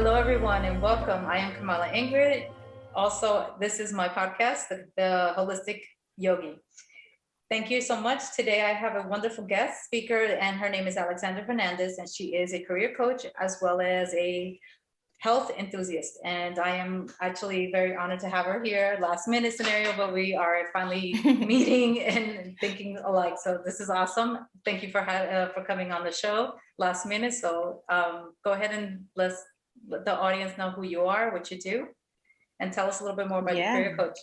Hello, everyone, and welcome. I am Kamala Ingrid. Also, this is my podcast, the Holistic-Yogi. Thank you so much. Today, I have a wonderful guest speaker, and her name is Alejandra Hernandez, and she is a career coach as well as a health enthusiast. And I am actually very honored to have her here. Last minute scenario, but we are finally meeting and thinking alike. So this is awesome. Thank you for coming on the show last minute. So go ahead and let the audience know who you are, what you do, and tell us a little bit more about your career coach.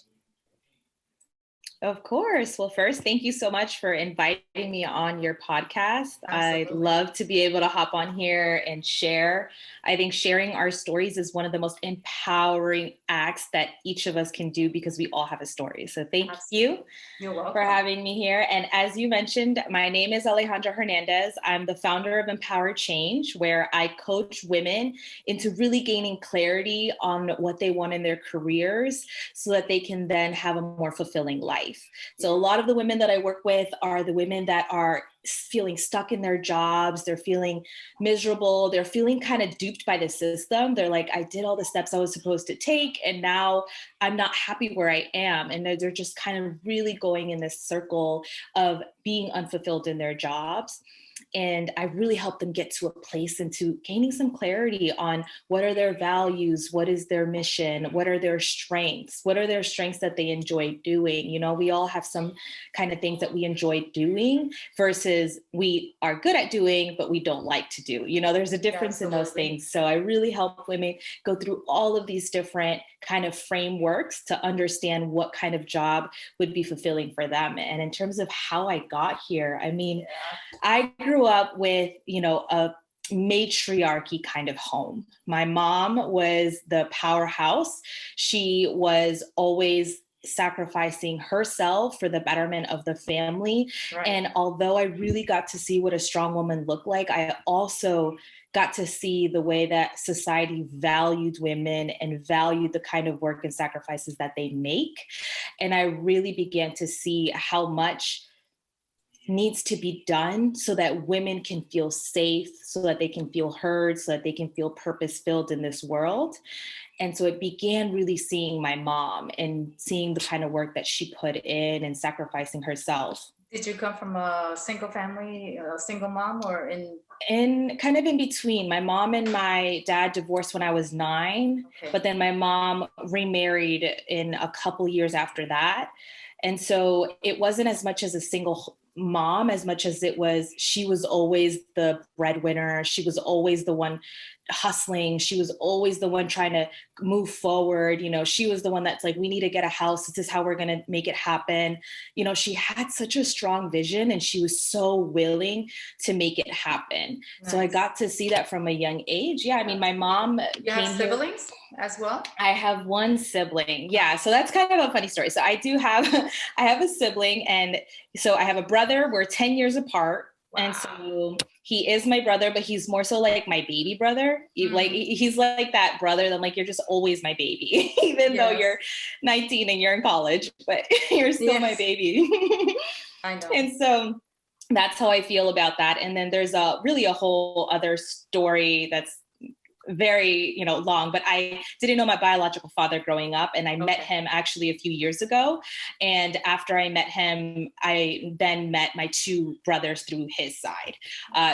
Of course. Well, first, thank you so much for inviting me on your podcast. I'd love to be able to hop on here and share. I think sharing our stories is one of the most empowering acts that each of us can do because we all have a story. So thank you for having me here. And as you mentioned, my name is Alejandra Hernandez. I'm the founder of Empower Change, where I coach women into really gaining clarity on what they want in their careers so that they can then have a more fulfilling life. So a lot of the women that I work with are the women that are feeling stuck in their jobs. They're feeling miserable. They're feeling kind of duped by the system. They're like, I did all the steps I was supposed to take, and now I'm not happy where I am. And they're just kind of really going in this circle of being unfulfilled in their jobs. And I really help them get to a place into gaining some clarity on what are their values, what is their mission, what are their strengths that they enjoy doing. You know, we all have some kind of things that we enjoy doing versus we are good at doing, but we don't like to do. You know, there's a difference in those things. So I really help women go through all of these different kind of frameworks to understand what kind of job would be fulfilling for them. And in terms of how I got here, I mean, I grew up with, you know, a matriarchy kind of home. My mom was the powerhouse. She was always sacrificing herself for the betterment of the family. Right. And although I really got to see what a strong woman looked like, I also got to see the way that society valued women and valued the kind of work and sacrifices that they make. And I really began to see how much needs to be done so that women can feel safe, so that they can feel heard, so that they can feel purpose-filled in this world. And so it began really seeing my mom and seeing the kind of work that she put in and sacrificing herself. Did you come from a single family, a single mom, or in kind of in between? My mom and my dad divorced when I was 9, but then my mom remarried in a couple years after that. And so it wasn't as much as a single mom as much as it was, she was always the breadwinner. She was always the one hustling. She was always the one trying to move forward. You know, she was the one that's like, we need to get a house. This is how we're going to make it happen. You know, she had such a strong vision and she was so willing to make it happen. Nice. So I got to see that from a young age. Yeah. I mean, my mom. You have siblings as well? I have one sibling. Yeah. So that's kind of a funny story. So I have a sibling, and so I have a brother. We're 10 years apart. Wow. And so he is my brother, but he's more so like my baby brother. Mm-hmm. Like he's like that brother that like, you're just always my baby, even though you're 19 and you're in college, but you're still my baby. I know. And so that's how I feel about that. And then there's really a whole other story that's very, you know, long, but I didn't know my biological father growing up, and I met him actually a few years ago. And after I met him, I then met my 2 brothers through his side.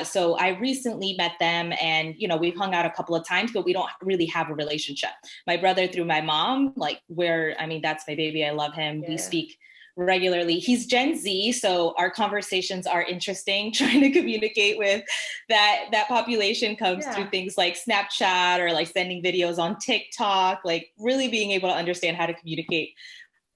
So I recently met them, and, you know, we've hung out a couple of times, but we don't really have a relationship. My brother through my mom, like that's my baby. I love him. Yeah. We speak regularly. He's Gen Z, so our conversations are interesting. Trying to communicate with that population comes through things like Snapchat or like sending videos on TikTok, like really being able to understand how to communicate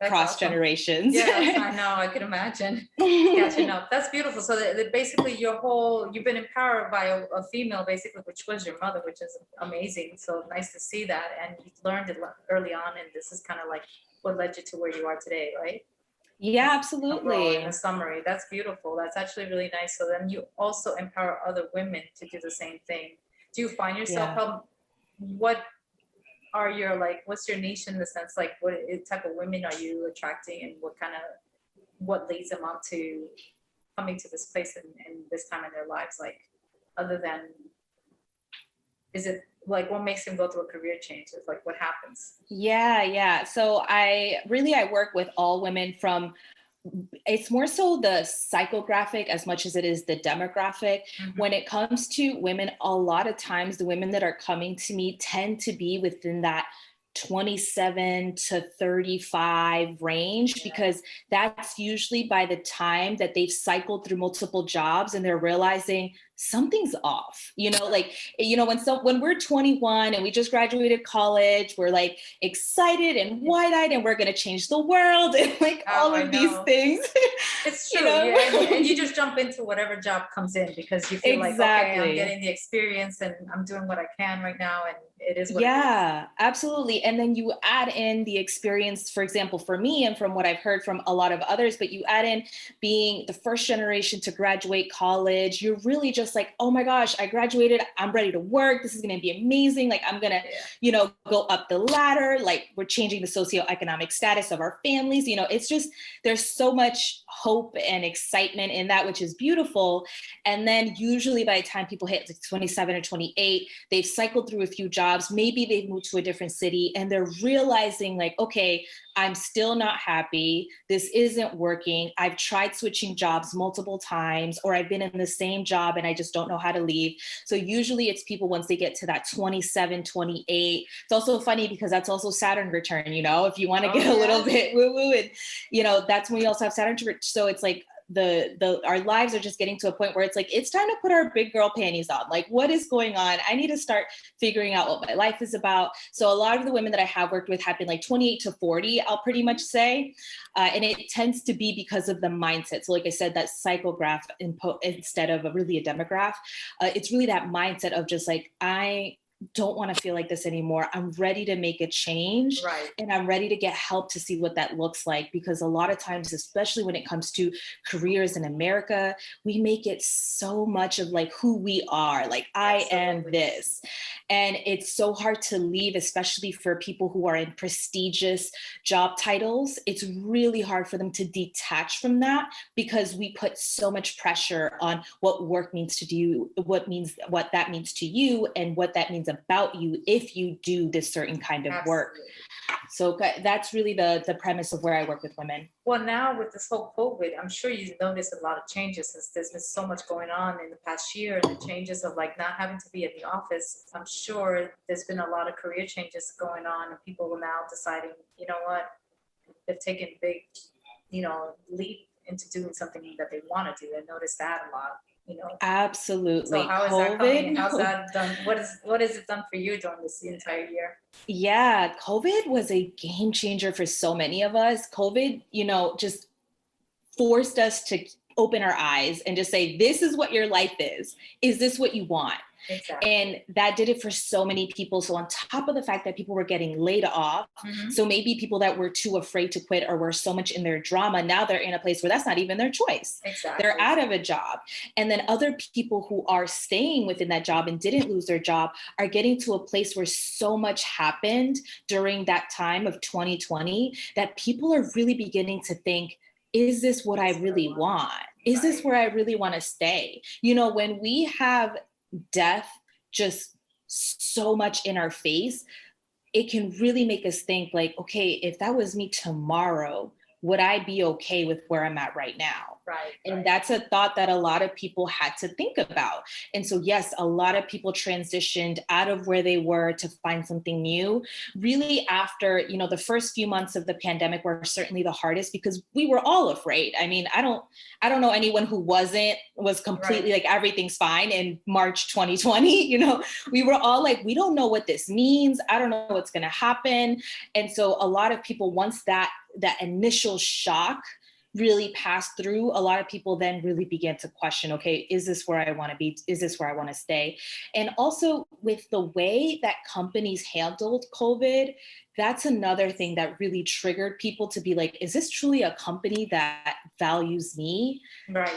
cross generations. Yes, I know. I could imagine catching up. That's beautiful. So that basically you've been empowered by a female, basically, which was your mother, which is amazing. So nice to see that, and you learned it early on, and this is kind of like what led you to where you are today, right? Yeah, absolutely. In a summary, that's beautiful. That's actually really nice. So then you also empower other women to do the same thing. Do you find yourself what are your, like, what's your niche in the sense, like what type of women are you attracting, and what leads them on to coming to this place in this time in their lives, like, other than is it like, what makes him go through a career change? It's like, what happens? Yeah. So I work with all women from, it's more so the psychographic as much as it is the demographic. Mm-hmm. When it comes to women, a lot of times the women that are coming to me tend to be within that 27 to 35 range, because that's usually by the time that they've cycled through multiple jobs and they're realizing something's off. Like, when we're 21 and we just graduated college, we're like excited and wide-eyed and we're going to change the world and like all of these things. It's true. And you just jump into whatever job comes in because you feel like, okay, I'm getting the experience and I'm doing what I can right now, and it is what it is. Absolutely. And then you add in the experience, for example, for me and from what I've heard from a lot of others, but you add in being the first generation to graduate college. You're really just like, oh my gosh, I graduated. I'm ready to work. This is going to be amazing. Like, I'm going to, go up the ladder. Like, we're changing the socioeconomic status of our families. It's just, there's so much hope and excitement in that, which is beautiful. And then usually by the time people hit like 27 or 28, they've cycled through a few jobs. Maybe they've moved to a different city and they're realizing like, okay, I'm still not happy. This isn't working. I've tried switching jobs multiple times, or I've been in the same job and I just don't know how to leave. So usually it's people once they get to that 27, 28. It's also funny because that's also Saturn return, if you want to get a little bit woo-woo, and that's when we also have Saturn return. So it's like, our lives are just getting to a point where it's like, it's time to put our big girl panties on. Like, what is going on? I need to start figuring out what my life is about. So a lot of the women that I have worked with have been like 28 to 40, I'll pretty much say. And it tends to be because of the mindset. So like I said, that psychograph instead of really a demograph, it's really that mindset of just like, I don't want to feel like this anymore. I'm ready to make a change, and I'm ready to get help to see what that looks like. Because a lot of times, especially when it comes to careers in America, we make it so much of like who we are. Like, I am this. And it's so hard to leave, especially for people who are in prestigious job titles. It's really hard for them to detach from that because we put so much pressure on what work means to you, what that means to you, and what that means about you if you do this certain kind of work. So that's really the premise of where I work with women. Well, now with this whole COVID, I'm sure you've noticed a lot of changes since there's been so much going on in the past year, and the changes of like not having to be at the office. I'm sure there's been a lot of career changes going on, and people are now deciding, you know what, they've taken big, leap into doing something that they want to do. I noticed that a lot. Absolutely. So how is that coming? How's that done? What has it done for you during this entire year? Yeah, COVID was a game changer for so many of us. COVID, just forced us to open our eyes and just say, this is what your life is. Is this what you want? Exactly. And that did it for so many people. So on top of the fact that people were getting laid off, so maybe people that were too afraid to quit or were so much in their drama, now they're in a place where that's not even their choice. Exactly. They're out of a job. And then other people who are staying within that job and didn't lose their job are getting to a place where so much happened during that time of 2020 that people are really beginning to think, is this what I really want? Is this where I really want to stay? When we have death just so much in our face, it can really make us think like, okay, if that was me tomorrow, would I be okay with where I'm at right now? And that's a thought that a lot of people had to think about. And so, yes, a lot of people transitioned out of where they were to find something new. Really after, the first few months of the pandemic were certainly the hardest because we were all afraid. I mean, I don't know anyone who was completely like, everything's fine in March 2020. We were all like, we don't know what this means. I don't know what's going to happen. And so a lot of people, once that initial shock really passed through, a lot of people then really began to question, okay, is this where I want to be? Is this where I want to stay? And also with the way that companies handled COVID, that's another thing that really triggered people to be like, is this truly a company that values me?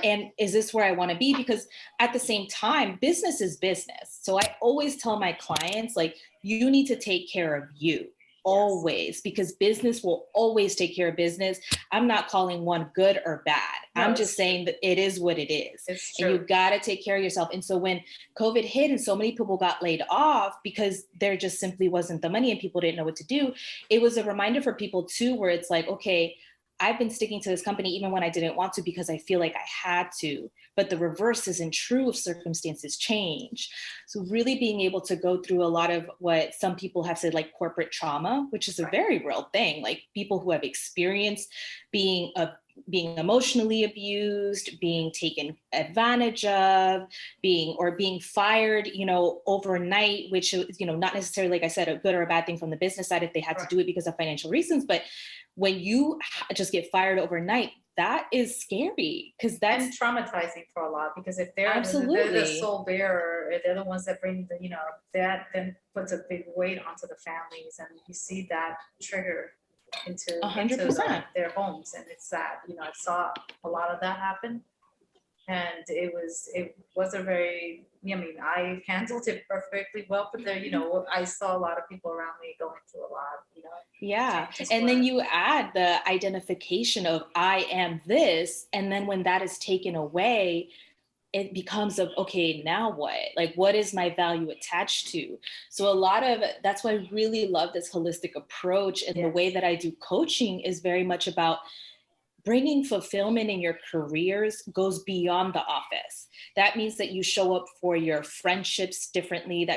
And is this where I want to be? Because at the same time, business is business. So I always tell my clients, like, you need to take care of you. always, because business will always take care of business. I'm not calling one good or bad. No, I'm just saying that it is what it is. It's and true. you got to take care of yourself. And so when COVID hit and so many people got laid off because there just simply wasn't the money and people didn't know what to do, it was a reminder for people too, where it's like, okay, I've been sticking to this company even when I didn't want to because I feel like I had to. But the reverse isn't true if circumstances change. So really being able to go through a lot of what some people have said, like corporate trauma, which is a very real thing, like people who have experienced being emotionally abused, being taken advantage of, being fired, overnight, which is, not necessarily, like I said, a good or a bad thing from the business side if they had to do it because of financial reasons. But when you just get fired overnight, that is scary because that's and traumatizing for a lot, because if they're absolutely the sole bearer, they're the ones that bring that then puts a big weight onto the families, and you see that trigger into 100%. Their homes, and it's sad. I saw a lot of that happen, and it was a very, I handled it perfectly well, but there, I saw a lot of people around me going through a lot, yeah. And then you add the identification of I am this, and then when that is taken away, it becomes okay, now what? Like, what is my value attached to? So that's why I really love this holistic approach. And the way that I do coaching is very much about bringing fulfillment in your careers goes beyond the office. That means that you show up for your friendships differently,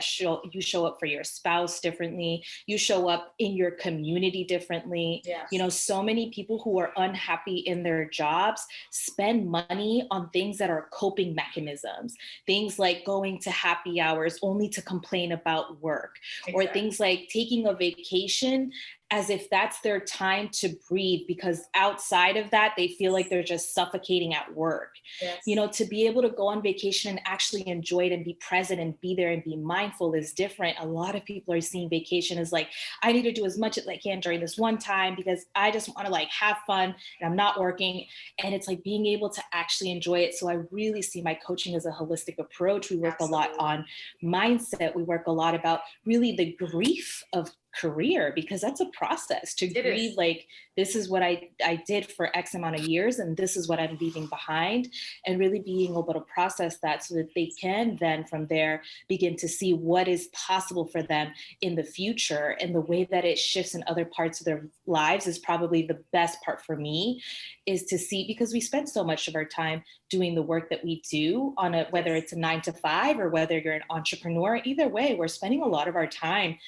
you show up for your spouse differently, you show up in your community differently. Yes. So many people who are unhappy in their jobs spend money on things that are coping mechanisms, things like going to happy hours only to complain about work, or things like taking a vacation as if that's their time to breathe, because outside of that, they feel like they're just suffocating at work. Yes. To be able to go on vacation and actually enjoy it and be present and be there and be mindful is different. A lot of people are seeing vacation as like, I need to do as much as I can during this one time because I just want to have fun and I'm not working. And it's like being able to actually enjoy it. So I really see my coaching as a holistic approach. We work a lot on mindset. We work a lot about really the grief of career, because that's a process to grieve. Like, this is what I did for X amount of years, and this is what I'm leaving behind, and really being able to process that so that they can then from there begin to see what is possible for them in the future. And the way that it shifts in other parts of their lives is probably the best part for me, is to see, because we spend so much of our time doing the work that we do on whether it's a 9 to 5 or whether you're an entrepreneur, either way, we're spending a lot of our time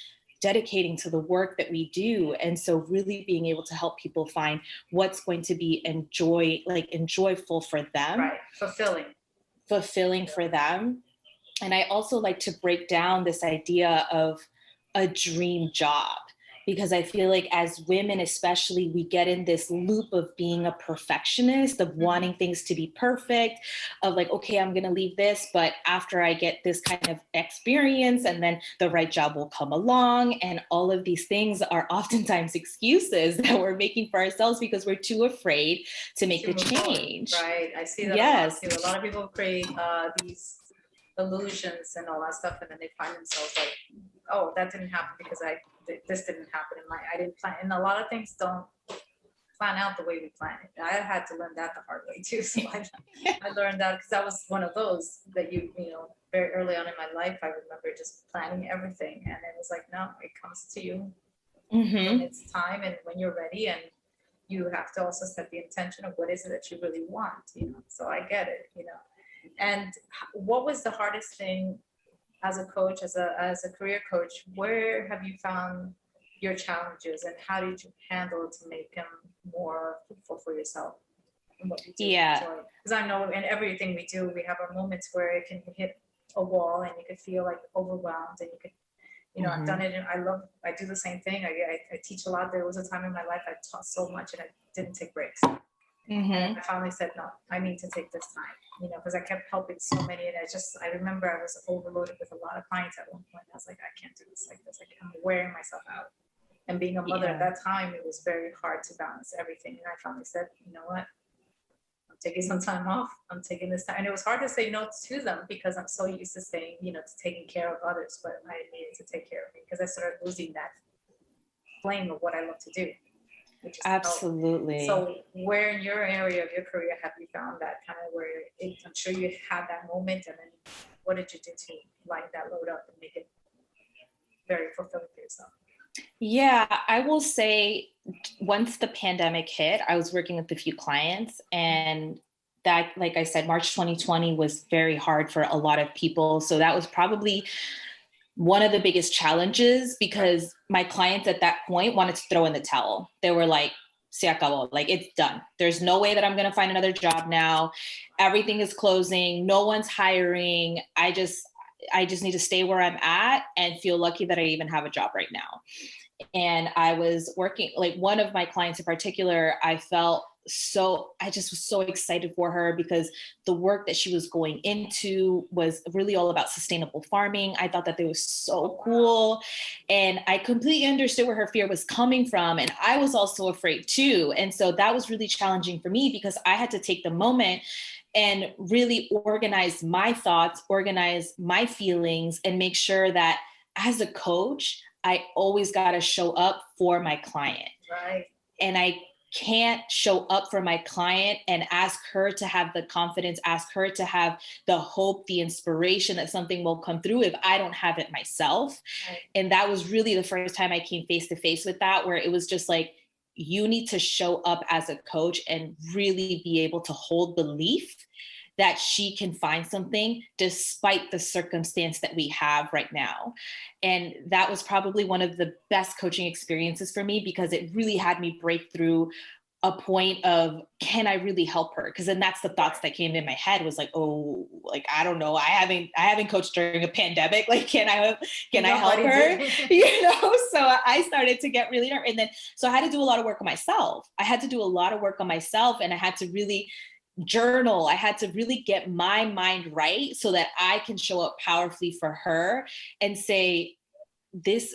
dedicating to the work that we do. And so really being able to help people find what's going to be enjoyable for them. Right. Fulfilling for them. And I also like to break down this idea of a dream job, because I feel like as women, especially, we get in this loop of being a perfectionist, of wanting things to be perfect, of like, okay, I'm going to leave this, but after I get this kind of experience, and then the right job will come along. And all of these things are oftentimes excuses that we're making for ourselves because we're too afraid to make the change. Right. I see that a lot too. A lot of people create these illusions and all that stuff, and then they find themselves like, oh, that didn't happen because this didn't happen in I didn't plan. And a lot of things don't plan out the way we plan it. I had to learn that the hard way too. So I learned that because I was one of those that very early on in my life, I remember just planning everything, and it was like, no, it comes to you when it's time and when you're ready, and you have to also set the intention of what is it that you really want. So I get it. And what was the hardest thing as a coach, as a career coach? Where have you found your challenges, and how did you handle it to make them more fruitful for yourself and what you do? Because I know in everything we do, we have our moments where it can hit a wall and you could feel like overwhelmed, and you could, I've done it, and I do the same thing. I teach a lot. There was a time in my life I taught so much and I didn't take breaks. And I finally said, no, I need to take this time, because I kept helping so many. And I remember I was overloaded with a lot of clients at one point. I was like, I can't do this like this. I'm wearing myself out. And being a mother at that time, it was very hard to balance everything. And I finally said, you know what? I'm taking some time off. I'm taking this time. And it was hard to say no to them because I'm so used to saying, to taking care of others. But I needed to take care of me because I started losing that flame of what I love to do, which is Absolutely. so where in your area of your career have you found that kind of where I'm sure you had that moment, and then what did you do to light that load up and make it very fulfilling for yourself? Yeah, I will say once the pandemic hit, I was working with a few clients, and that, like I said, March 2020 was very hard for a lot of people. So that was probably one of the biggest challenges, because my clients at that point wanted to throw in the towel. They were like, se acabó, like it's done. There's no way that I'm going to find another job now. Everything is closing. No one's hiring. I just need to stay where I'm at and feel lucky that I even have a job right now. And I was working, like one of my clients in particular, I just was so excited for her because the work that she was going into was really all about sustainable farming. I thought that they was so cool. And I completely understood where her fear was coming from. And I was also afraid too. And so that was really challenging for me, because I had to take the moment and really organize my thoughts, organize my feelings, and make sure that as a coach, I always got to show up for my client. Right. And I can't show up for my client and ask her to have the confidence, ask her to have the hope, the inspiration that something will come through if I don't have it myself. Right. And that was really the first time I came face to face with that, where it was just like, you need to show up as a coach and really be able to hold belief that she can find something despite the circumstance that we have right now. And that was probably one of the best coaching experiences for me, because it really had me break through a point of, can I really help her? Because then that's the thoughts that came in my head, was like, oh, like, I don't know. I haven't coached during a pandemic. Like, can I help her? You know? So I started to get really nervous. And then, so I had to do a lot of work on myself. And I had to really journal. I had to really get my mind right so that I can show up powerfully for her and say,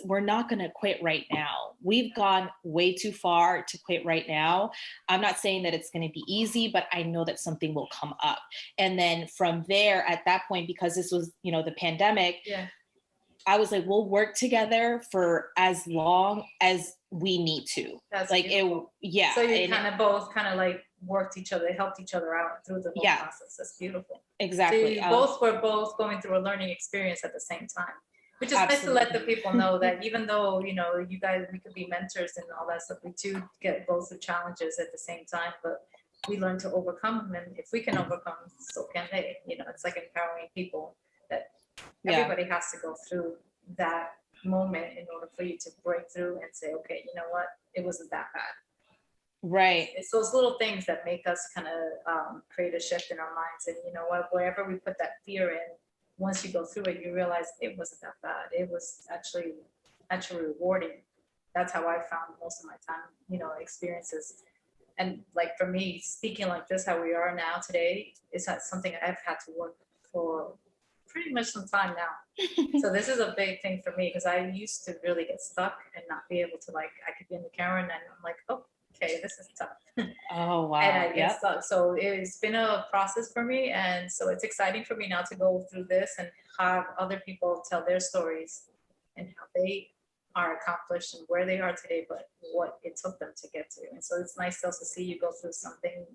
we're not going to quit right now. We've gone way too far to quit right now. I'm not saying that it's going to be easy, but I know that something will come up. And then from there, at that point, because this was, the pandemic, I was like, we'll work together for as long as we need to. That's like beautiful. So you kind of both kind of like worked each other, helped each other out through the whole process. That's beautiful. Exactly. So you were both going through a learning experience at the same time, which is nice to let the people know that even though, you guys, we could be mentors and all that stuff, we do get both the challenges at the same time, but we learn to overcome them. And if we can overcome, so can they. It's like empowering people that everybody has to go through that moment in order for you to break through and say, okay, you know what, it wasn't that bad. Right. It's those little things that make us kind of create a shift in our minds. And you know what, wherever we put that fear in, once you go through it, you realize it wasn't that bad. It was actually rewarding. That's how I found most of my time, experiences. And like for me, speaking like this, how we are now today, is something I've had to work for pretty much some time now. So this is a big thing for me, because I used to really get stuck and not be able to, like, I could be in the camera and I'm like, oh, okay, this is tough. Oh, wow. And I get stuck. So it's been a process for me. And so it's exciting for me now to go through this and have other people tell their stories and how they are accomplished and where they are today, but what it took them to get to. And so it's nice to also see you go through something,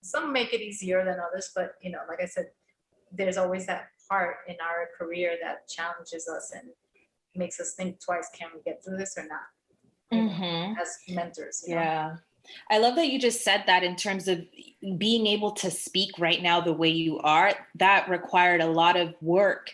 some make it easier than others, but like I said, there's always that part in our career that challenges us and makes us think twice, can we get through this or not? As mentors. Yeah. I love that you just said that, in terms of being able to speak right now the way you are. That required a lot of work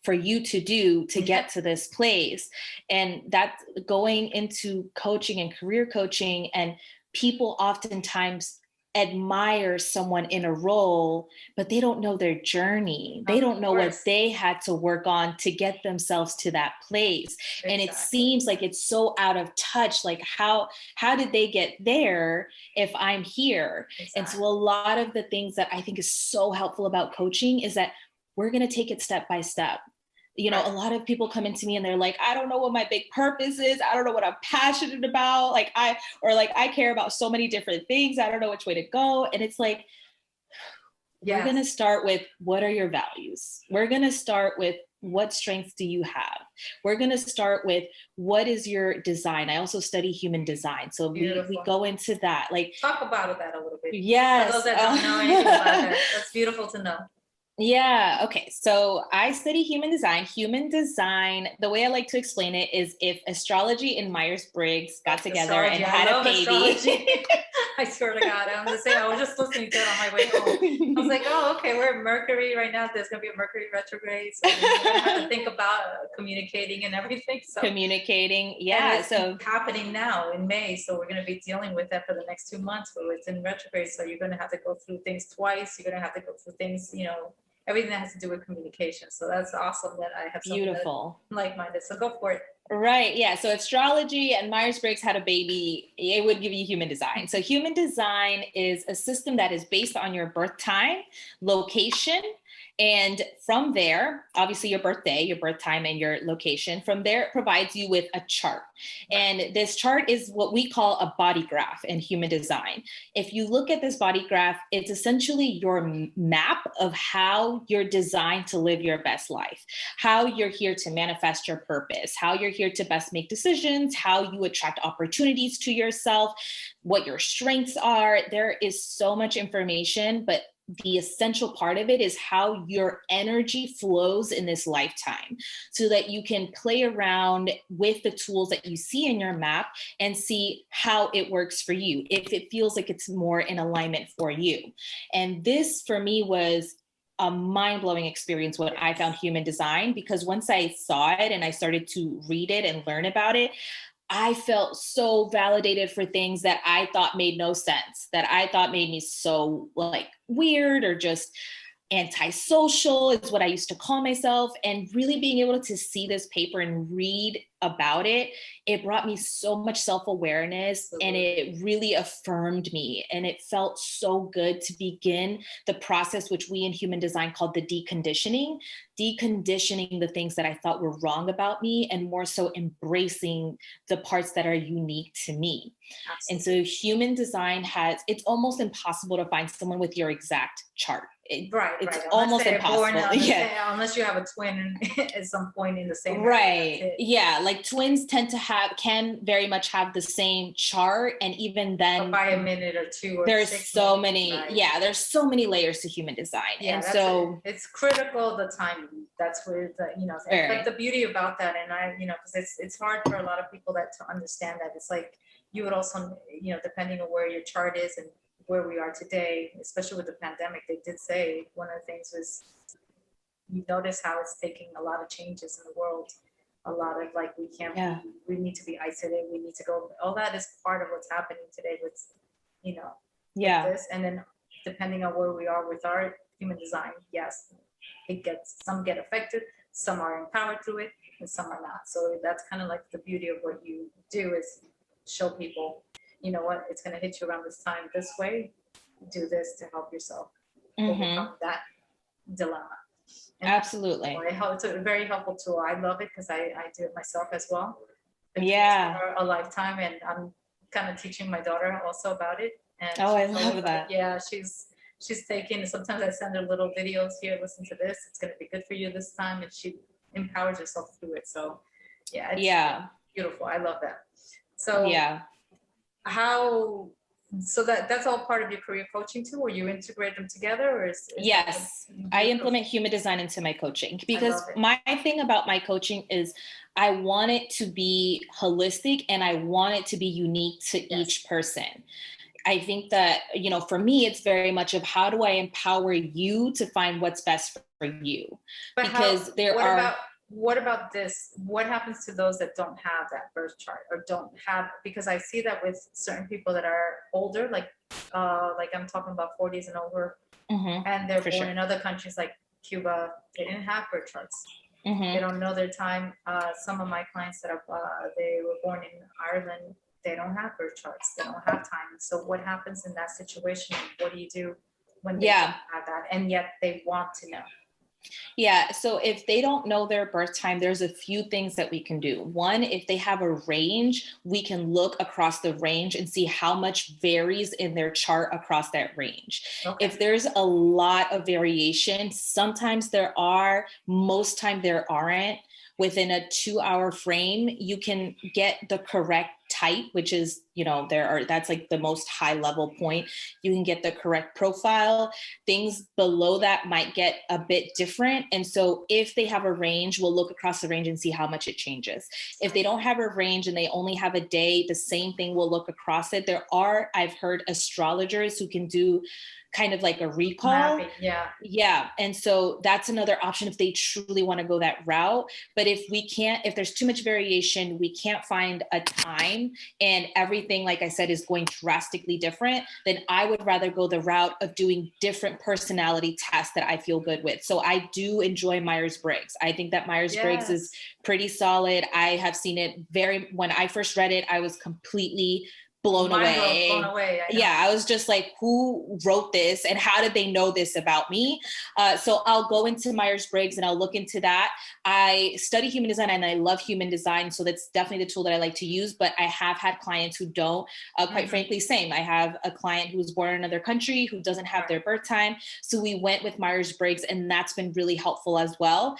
for you to do to get to this place. And that's going into coaching and career coaching, and people oftentimes admire someone in a role, but they don't know their journey. They don't know what they had to work on to get themselves to that place. Exactly. And it seems like it's so out of touch. Like, how did they get there if I'm here? Exactly. And so a lot of the things that I think is so helpful about coaching is that we're going to take it step by step. A lot of people come into me and they're like, I don't know what my big purpose is. I don't know what I'm passionate about. I care about so many different things. I don't know which way to go. And it's like, we're going to start with, what are your values? We're going to start with, what strengths do you have? We're going to start with, what is your design? I also study human design. So we go into that. Like, talk about that a little bit. Yes. For those that don't know anything about that, that's beautiful to know. Yeah. Okay. So I study human design. Human design, the way I like to explain it is, if astrology and Myers-Briggs got together and had a baby. I swear to God, I'm the same. I was just listening to it on my way home. I was like, oh, okay, we're at Mercury right now. There's going to be a Mercury retrograde. So we're going to have to think about communicating and everything. So communicating. Yeah. So happening now in May. So we're going to be dealing with that for the next 2 months where it's in retrograde. So you're going to have to go through things twice. You're going to have to go through things, everything that has to do with communication. So that's awesome that I have beautiful like-minded. So go for it. Right. Yeah. So astrology and Myers-Briggs had a baby, it would give you human design. So human design is a system that is based on your birth time, location, and from there, obviously your birthday, your birth time, and your location. From there, it provides you with a chart. And this chart is what we call a body graph in human design. If you look at this body graph, it's essentially your map of how you're designed to live your best life, how you're here to manifest your purpose, how you're here to best make decisions, how you attract opportunities to yourself, what your strengths are. There is so much information, but the essential part of it is how your energy flows in this lifetime, so that you can play around with the tools that you see in your map and see how it works for you, if it feels like it's more in alignment for you. And this for me was a mind-blowing experience when I found human design, because once I saw it and I started to read it and learn about it, I felt so validated for things that I thought made no sense, that I thought made me so like weird or just antisocial is what I used to call myself. And really being able to see this paper and read about it, it brought me so much self-awareness, and it really affirmed me. And it felt so good to begin the process, which we in human design called the deconditioning the things that I thought were wrong about me, and more so embracing the parts that are unique to me. Absolutely. And so human design it's almost impossible to find someone with your exact chart. It's almost impossible. Unless you have a twin at some point in the same right. Yeah. Like twins can very much have the same chart. And even then, but by a minute or two, there's so many, there's so many layers to human design. Yeah, and so it's critical, the timing. That's where like the beauty about that. And because it's hard for a lot of people to understand that. It's like, you would also, depending on where your chart is and where we are today, especially with the pandemic, they did say one of the things was, you notice how it's taking a lot of changes in the world. A lot of like, we need to be isolated. We need to go. All that is part of what's happening today with, with this. And then depending on where we are with our human design, yes, some get affected, some are empowered through it, and some are not. So that's kind of like the beauty of what you do, is show people, you know what, it's going to hit you around this time, this way, do this to help yourself overcome that dilemma. And absolutely. It's a very helpful tool. I love it because I do it myself as well. It's for a lifetime, and I'm kind of teaching my daughter also about it. And I love that. Yeah, she's taking, sometimes I send her little videos, here, listen to this, it's going to be good for you this time, and she empowers herself through it. So it's beautiful. I love that. So that's all part of your career coaching too, or you integrate them together, or yes, I implement human design into my coaching, because my thing about my coaching is I want it to be holistic and I want it to be unique to each person. I think that, for me, it's very much of, how do I empower you to find what's best for you? But what about this? What happens to those that don't have that birth chart, or don't have, because I see that with certain people that are older, like I'm talking about 40s and over, and they're born in other countries like Cuba, they didn't have birth charts. They don't know their time. Some of my clients that they were born in Ireland, they don't have birth charts. They don't have time. So what happens in that situation? What do you do when they don't have that, and yet they want to know? Yeah. So if they don't know their birth time, there's a few things that we can do. One, if they have a range, we can look across the range and see how much varies in their chart across that range. Okay. If there's a lot of variation, sometimes there are, most time there aren't. within a 2-hour frame, you can get the correct type, which is, that's like the most high level point. You can get the correct profile. Things below that might get a bit different. And so if they have a range, we'll look across the range and see how much it changes. If they don't have a range and they only have a day, the same thing, we'll look across it. I've heard astrologers who can do kind of like a recall. Mapping, yeah. Yeah. And so that's another option if they truly want to go that route. But if there's too much variation, we can't find a time and everything, like I said, is going drastically different, then I would rather go the route of doing different personality tests that I feel good with. So I do enjoy Myers-Briggs. I think that Myers-Briggs is pretty solid. I have seen it when I first read it, I was completely blown away. Yeah, I was just like, who wrote this and how did they know this about me? So I'll go into Myers-Briggs and I'll look into that. I study human design and I love human design. So that's definitely the tool that I like to use, but I have had clients who don't, quite frankly, same. I have a client who was born in another country who doesn't have their birth time. So we went with Myers-Briggs and that's been really helpful as well.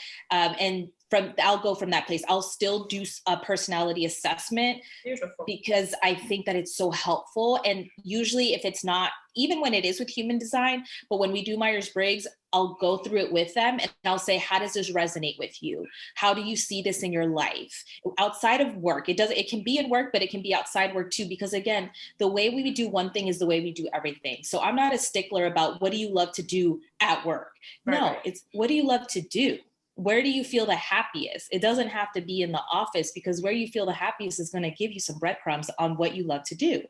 I'll go from that place. I'll still do a personality assessment. Beautiful. Because I think that it's so helpful. And usually if it's not, even when it is with human design, but when we do Myers-Briggs, I'll go through it with them and I'll say, how does this resonate with you? How do you see this in your life? Outside of work, it can be in work, but it can be outside work too. Because again, the way we do one thing is the way we do everything. So I'm not a stickler about what do you love to do at work? No, it's what do you love to do? Where do you feel the happiest? It doesn't have to be in the office because where you feel the happiest is going to give you some breadcrumbs on what you love to do.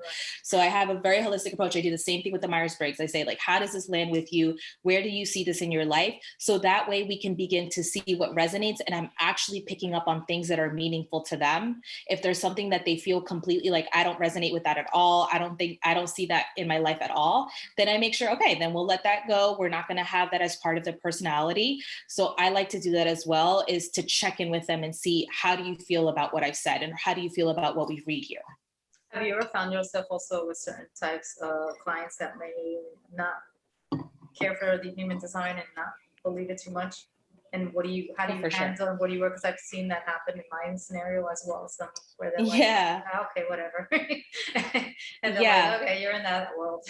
So I have a very holistic approach. I do the same thing with the Myers-Briggs. I say, like, how does this land with you? Where do you see this in your life? So that way we can begin to see what resonates. And I'm actually picking up on things that are meaningful to them. If there's something that they feel completely like, I don't resonate with that at all, I don't see that in my life at all, then I make sure, okay, then we'll let that go. We're not going to have that as part of their personality. So I like to do that as well, is to check in with them and see, how do you feel about what I've said? And how do you feel about what we read here? Have you ever found yourself also with certain types of clients that may not care for the human design and not believe it too much? And how do you handle and what do you work? Because I've seen that happen in my scenario as well. Some where they're like, oh, okay, whatever. And they're like, okay, you're in that world.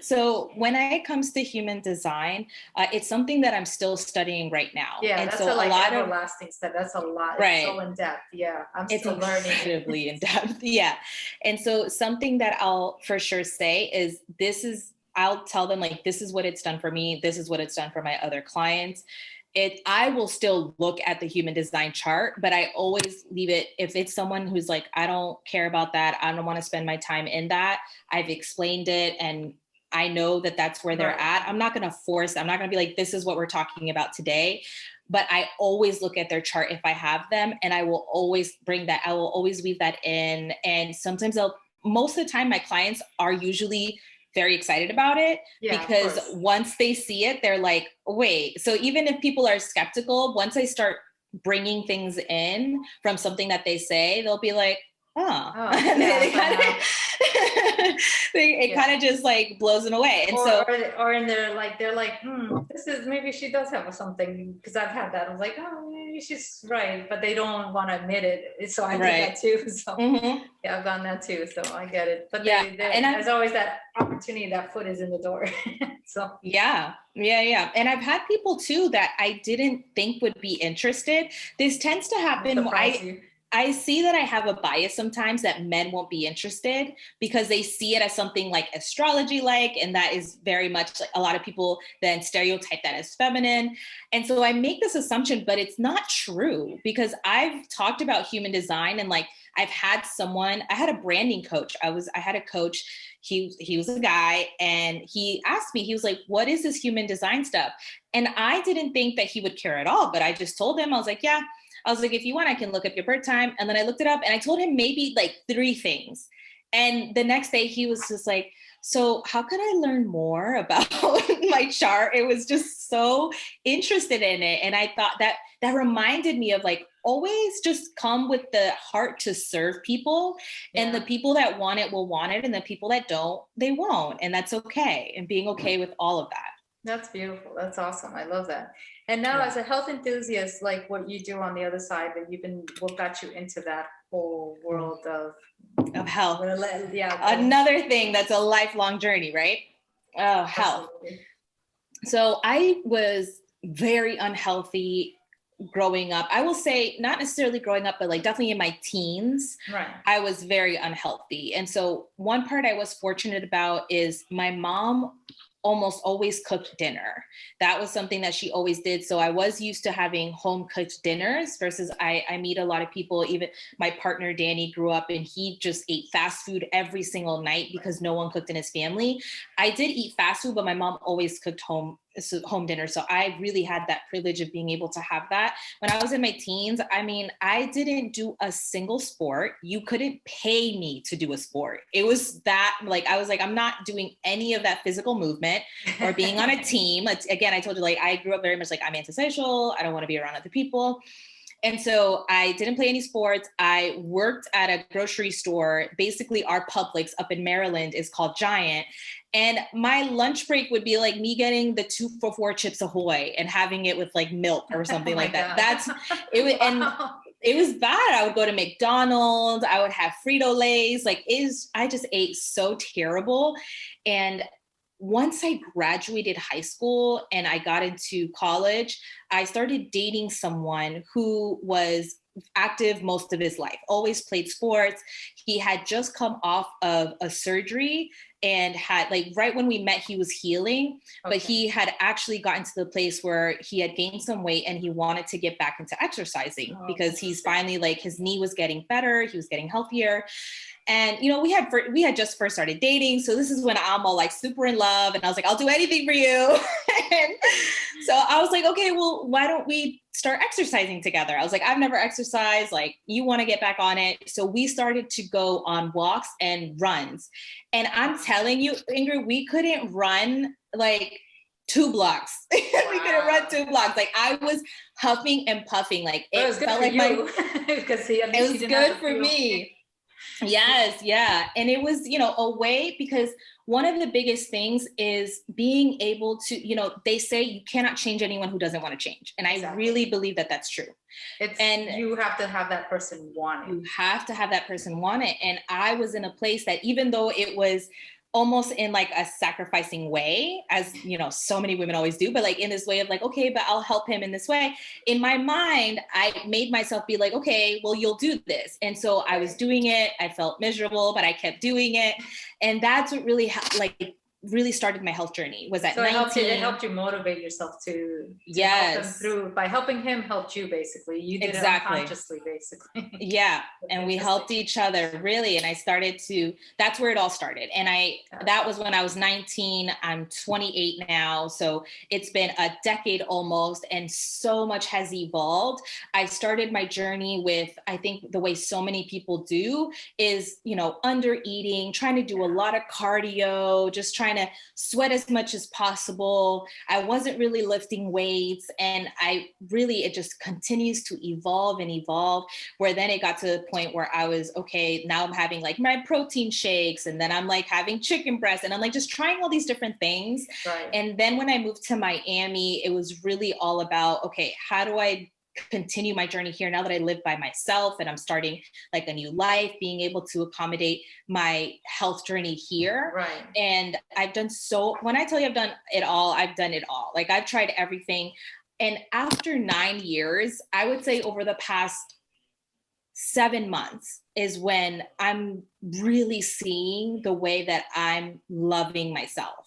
So when it comes to human design, it's something that I'm still studying right now. Yeah, and that's so a lot of everlasting stuff. That's a lot. Right. It's so in depth. Yeah, it's still learning. Incredibly in depth. Yeah, and so something that I'll for sure say is I'll tell them, like, this is what it's done for me. This is what it's done for my other clients. I will still look at the human design chart, but I always leave it. If it's someone who's like, I don't care about that, I don't want to spend my time in that, I've explained it and I know that that's where they're at. I'm not going to force, I'm not going to be like, this is what we're talking about today. But I always look at their chart if I have them, and I will always I will always weave that in. And sometimes most of the time my clients are usually very excited about it, because once they see it, they're like, wait. So even if people are skeptical, once I start bringing things in from something that they say, they'll be like, it kind of just like blows them away. And they're like, this is, maybe she does have something, because I've had that. I was like, oh, maybe she's right, but they don't want to admit it. So I did that too. So yeah, I've done that too. So I get it. But there's always that opportunity, that foot is in the door. So yeah. And I've had people too that I didn't think would be interested. This tends to happen. I see that I have a bias sometimes that men won't be interested because they see it as something like astrology, and that is very much like a lot of people then stereotype that as feminine. And so I make this assumption, but it's not true, because I've talked about human design and I had a branding coach. I had a coach. He was a guy, and he asked me, he was like, what is this human design stuff? And I didn't think that he would care at all, but I just told him, I was like, yeah. I was like, if you want, I can look up your birth time. And then I looked it up and I told him maybe 3 things. And the next day he was just like, so how could I learn more about my chart? It was just so interested in it. And I thought that reminded me of always just come with the heart to serve people. And the people that want it will want it. And the people that don't, they won't. And that's okay. And being okay with all of that. That's beautiful. That's awesome. I love that. And now as a health enthusiast, like what you do on the other side, that what got you into that whole world of health. Yeah. Another thing that's a lifelong journey, right? Oh, health. Absolutely. So I was very unhealthy growing up. I will say not necessarily growing up, but like definitely in my teens, right. I was very unhealthy. And so one part I was fortunate about is my mom almost always cooked dinner. That was something that she always did. So I was used to having home cooked dinners versus I meet a lot of people, even my partner, Danny, grew up and he just ate fast food every single night because no one cooked in his family. I did eat fast food, but my mom always cooked home dinner. So I really had that privilege of being able to have that. When I was in my teens, I mean, I didn't do a single sport. You couldn't pay me to do a sport. It was that, like, I was like, I'm not doing any of that physical movement or being on a team. Again, I told you, like, I grew up very much like I'm antisocial. I don't want to be around other people. And so I didn't play any sports. I worked at a grocery store. Basically, our Publix up in Maryland is called Giant. And my lunch break would be like me getting the 2 for $4 Chips Ahoy and having it with like milk or something like that. That's it. Wow. And it was bad. I would go to McDonald's. I would have Frito-Lays. I just ate so terrible. And once I graduated high school and I got into college, I started dating someone who was active most of his life, always played sports. He had just come off of a surgery and had, like, right when we met, he was healing, but he had actually gotten to the place where he had gained some weight and he wanted to get back into exercising because he's finally, like, his knee was getting better. He was getting healthier. And, you know, we had just first started dating. So this is when I'm all like super in love. And I was like, I'll do anything for you. And so I was like, okay, well, why don't we start exercising together? I was like, I've never exercised. Like, you want to get back on it. So we started to go on walks and runs. And I'm telling you, Ingrid, we couldn't run like 2 blocks. We couldn't run 2 blocks. Like, I was huffing and puffing. Like, it felt like it was good for me. Yes. Yeah. And it was, you know, a way, because one of the biggest things is being able to, you know, they say you cannot change anyone who doesn't want to change. And I really believe that that's true. And you have to have that person want it. You have to have that person want it. And I was in a place that, even though it was almost in like a sacrificing way, as, you know, so many women always do, but like in this way of like, okay, but I'll help him in this way. In my mind, I made myself be like, okay, well, you'll do this. And so I was doing it. I felt miserable, but I kept doing it. And that's what really started my health journey, was at 19. It helped you motivate yourself to yes. help him through, by helping him helped you, basically. You did it unconsciously, basically. Yeah. And we helped each other, really. And I started to, that's where it all started. And that was when I was 19. I'm 28 now. So it's been a decade almost, and so much has evolved. I started my journey with, I think the way so many people do is, you know, under eating, trying to do a lot of cardio, just trying to sweat as much as possible. I wasn't really lifting weights, and it just continues to evolve and evolve, where then it got to the point where I was, okay, now I'm having like my protein shakes, and then I'm like having chicken breast, and I'm like just trying all these different things. Right. And then when I moved to Miami, it was really all about, okay, how do I continue my journey here now that I live by myself and I'm starting like a new life, being able to accommodate my health journey here. Right. And when I tell you I've done it all, I've done it all. Like, I've tried everything. And after 9 years, I would say over the past 7 months is when I'm really seeing the way that I'm loving myself.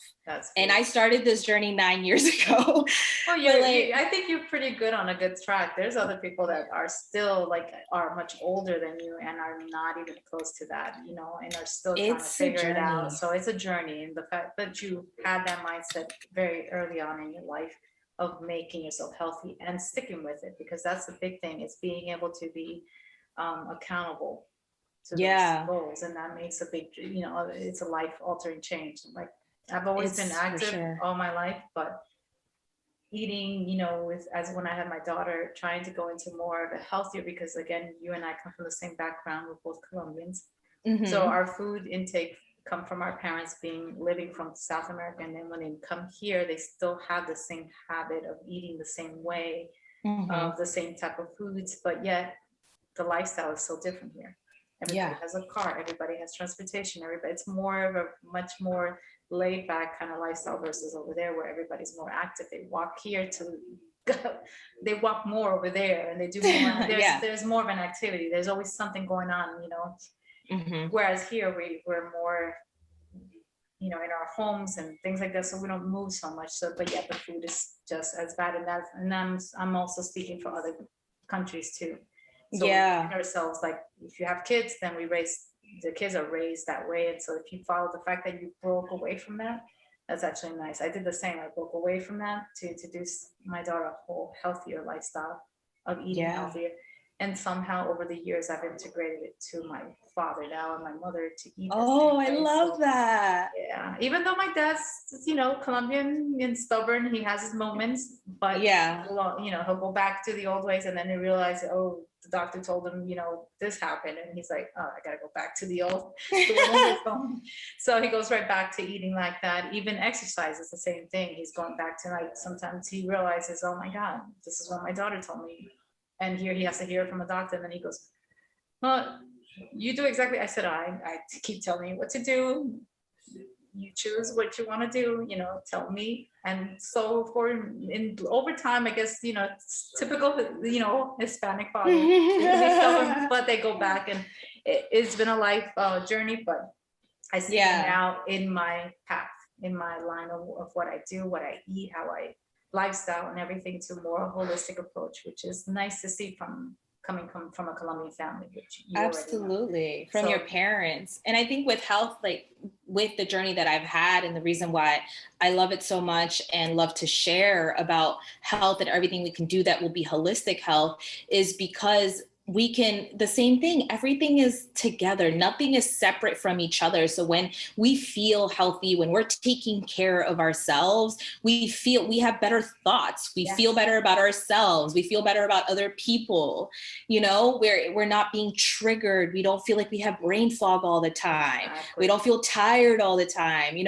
And I started this journey 9 years ago. Well, I think you're pretty good on a good track. There's other people that are still are much older than you and are not even close to that, you know, and are still trying to figure it out. So it's a journey. And the fact that you had that mindset very early on in your life of making yourself healthy and sticking with it, because that's the big thing, is being able to be accountable to those goals. And that makes a big, you know, it's a life altering change. Like, I've always been active all my life, but eating, you know, when I had my daughter, trying to go into more of a healthier, because again, you and I come from the same background. We're both Colombians. Mm-hmm. So our food intake come from our parents living from South America, and then when they come here, they still have the same habit of eating the same way, of the same type of foods, but yet the lifestyle is so different here. Everybody has a car, everybody has transportation, it's more of a much more laid back kind of lifestyle versus over there where everybody's more active. They walk here to they walk more over there, and they do more. There's more of an activity. There's always something going on, Whereas here we're more, in our homes and things like that, so we don't move so much. So, but yeah, the food is just as bad, and I'm also speaking for other countries too. So we find ourselves, like, if you have kids, then the kids are raised that way, and so if you follow the fact that you broke away from that, that's actually nice. I did the same. I broke away from that to introduce my daughter a whole healthier lifestyle of eating healthier. And somehow over the years, I've integrated it to my father now and my mother to eat. Oh, I love that. Yeah. Even though my dad's, Colombian and stubborn, he has his moments, but he'll go back to the old ways, and then he realizes, oh, the doctor told him, this happened. And he's like, oh, I got to go back to the old. So he goes right back to eating like that. Even exercise is the same thing. He's going back to, like, sometimes he realizes, oh my God, this is what my daughter told me. And here he has to hear it from a doctor. And then he goes, well, you do exactly. I said, I keep telling you what to do. You choose what you want to do, tell me. And so over time, I guess, it's typical, Hispanic father, but they go back, and it's been a life journey, but I see it now in my path, in my line of what I do, what I eat, how I lifestyle and everything, to more holistic approach, which is nice to see coming from a Colombian family, which you absolutely from your parents. And I think with health, like with the journey that I've had, and the reason why I love it so much and love to share about health and everything we can do that will be holistic health, is because the same thing, everything is together. Nothing is separate from each other. So when we feel healthy, when we're taking care of ourselves, we have better thoughts. We feel better about ourselves. We feel better about other people. We're not being triggered. We don't feel like we have brain fog all the time. Exactly. We don't feel tired all the time.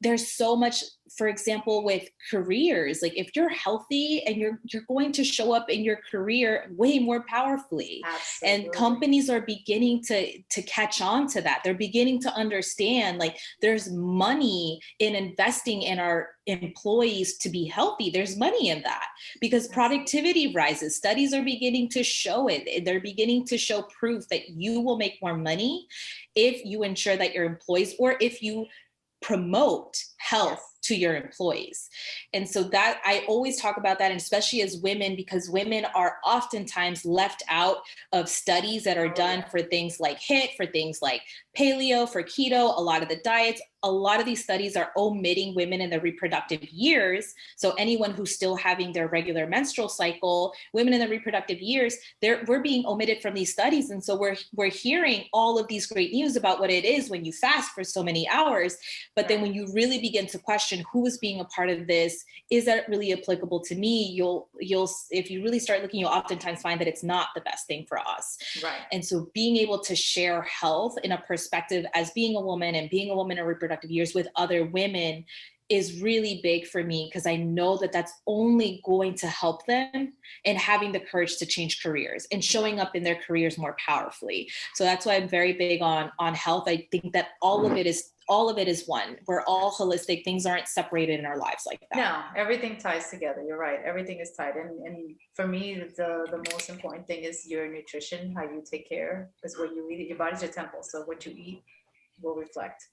There's so much, for example, with careers, like if you're healthy and you're going to show up in your career way more powerfully. Absolutely. And companies are beginning to catch on to that. They're beginning to understand, like, there's money in investing in our employees to be healthy. There's money in that because productivity rises. Studies are beginning to show it. They're beginning to show proof that you will make more money if you ensure that your employees, or if you promote health to your employees. And so that I always talk about that, and especially as women, because women are oftentimes left out of studies that are done for things like HIIT, for things like paleo, for keto. A lot of the diets, a lot of these studies are omitting women in their reproductive years. So anyone who's still having their regular menstrual cycle, women in their reproductive years, we're being omitted from these studies. And so we're hearing all of these great news about what it is when you fast for so many hours. But then when you really begin to question who is being a part of this, is that really applicable to me? You'll if you really start looking, you'll oftentimes find that it's not the best thing for us. Right. And so being able to share health in a perspective as being a woman and being a woman in reproductive years with other women is really big for me, because I know that that's only going to help them in having the courage to change careers and showing up in their careers more powerfully. So that's why I'm very big on health. I think that all of it is one. We're all holistic. Things aren't separated in our lives like that. No, everything ties together. You're right. Everything is tied. And for me, the most important thing is your nutrition, how you take care, because what you eat, your body's your temple. So what you eat will reflect.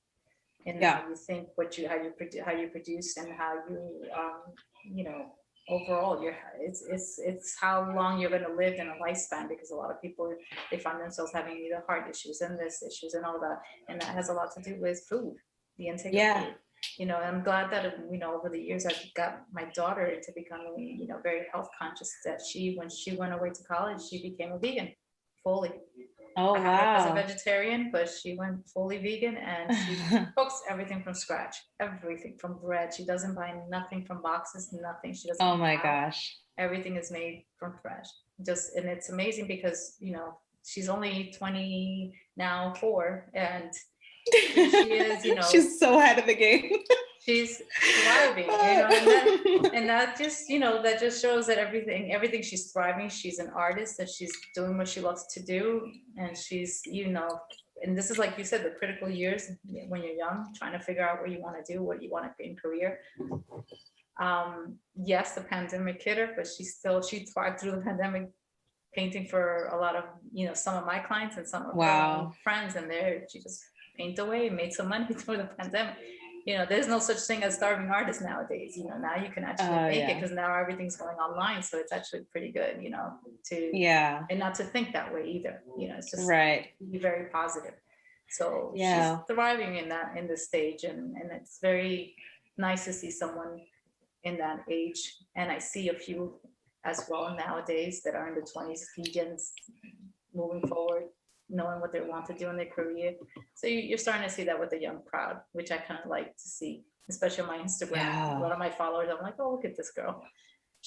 And how you think, how you produce, and how you, overall, it's how long you're going to live in a lifespan. Because a lot of people, they find themselves having either heart issues and this issues and all that, and that has a lot to do with food, the intake of food. And I'm glad that over the years I've got my daughter into becoming very health conscious. That when she went away to college, she became a vegan fully. Oh, wow. As a vegetarian, but she went fully vegan, and she cooks everything from scratch, everything from bread. She doesn't buy nothing from boxes, nothing. She doesn't. Oh my gosh. Everything is made from fresh. And it's amazing because, she's only 24, and She is, She's so ahead of the game. She's thriving, and that just, that just shows that everything she's thriving. She's an artist, and she's doing what she loves to do, and she's, and this is, like you said, the critical years when you're young, trying to figure out what you want to do, what you want to in career. Yes, the pandemic hit her, but she thrived through the pandemic, painting for a lot of, some of my clients and some of her friends, and she just paint away, made some money through the pandemic. There's no such thing as starving artists nowadays. Now you can actually make it, because now everything's going online. So it's actually pretty good, and not to think that way either. It's just be very positive. So she's thriving in this stage, and it's very nice to see someone in that age. And I see a few as well nowadays that are in the 20s, vegans, moving forward, knowing what they want to do in their career. So you're starting to see that with the young crowd, which I kind of like to see, especially on my Instagram. A lot of my followers, I'm like, oh, look at this girl.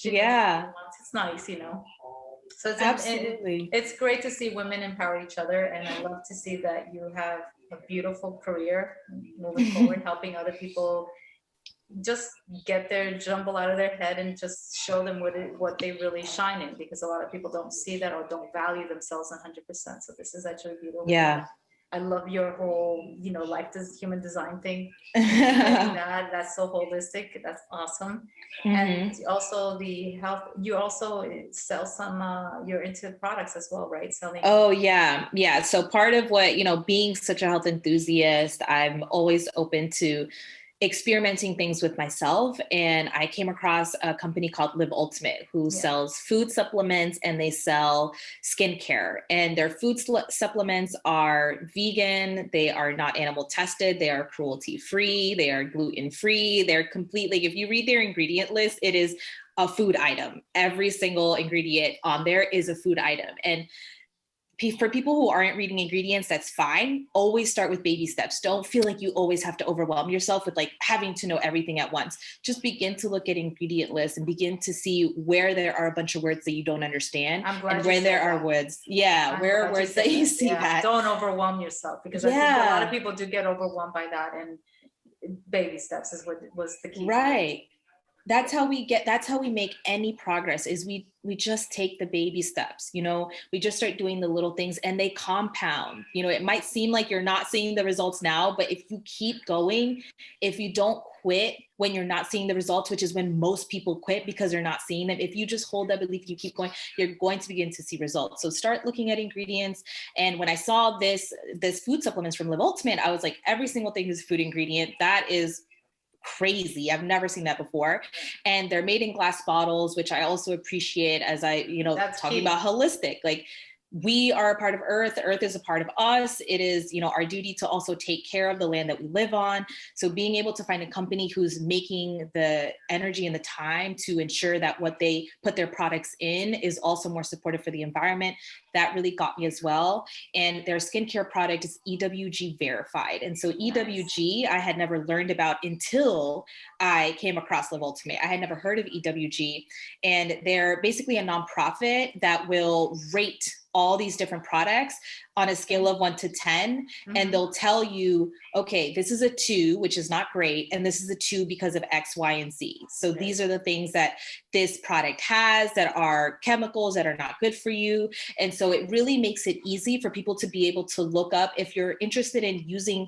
It's nice, So it's absolutely, it's great to see women empower each other, and I love to see that you have a beautiful career moving forward, helping other people just get their jumble out of their head and just show them what they really shine in, because a lot of people don't see that or don't value themselves 100%. So this is actually beautiful. I love your whole, life human design thing. That's so holistic. That's awesome. And also the health, you also sell some, you're into products as well, right? Selling. Oh yeah. So part of what, being such a health enthusiast, I'm always open to experimenting things with myself. And I came across a company called Live Ultimate, who sells food supplements, and they sell skincare. And their food supplements are vegan. They are not animal tested. They are cruelty free. They are gluten free. They're completely, if you read their ingredient list, it is a food item. Every single ingredient on there is a food item. And for people who aren't reading ingredients, that's fine. Always start with baby steps. Don't feel like you always have to overwhelm yourself with like having to know everything at once. Just begin to look at ingredient lists and begin to see where there are a bunch of words that you don't understand, and where there are words. Where are words that you see that. Don't overwhelm yourself, because I think a lot of people do get overwhelmed by that, and baby steps is what was the key. Right. That's how we make any progress, is we just take the baby steps, we just start doing the little things, and they compound. It might seem like you're not seeing the results now, but if you keep going, if you don't quit when you're not seeing the results, which is when most people quit because they're not seeing them. If you just hold that belief, you keep going, you're going to begin to see results. So start looking at ingredients. And when I saw this food supplements from Live Ultimate, I was like, every single thing is a food ingredient. That is crazy. I've never seen that before. And they're made in glass bottles, which I also appreciate, as I, That's talking key. about holistic, like we are a part of Earth. Earth is a part of us. It is, our duty to also take care of the land that we live on. So being able to find a company who's making the energy and the time to ensure that what they put their products in is also more supportive for the environment, that really got me as well. And their skincare product is EWG verified. And so EWG, I had never learned about until I came across Live Ultimate. I had never heard of EWG. And they're basically a nonprofit that will rate all these different products on a scale of 1 to 10. And they'll tell you, okay, this is a 2, which is not great. And this is a 2 because of X, Y, and Z. So these are the things that this product has that are chemicals that are not good for you. And so it really makes it easy for people to be able to look up, if you're interested in using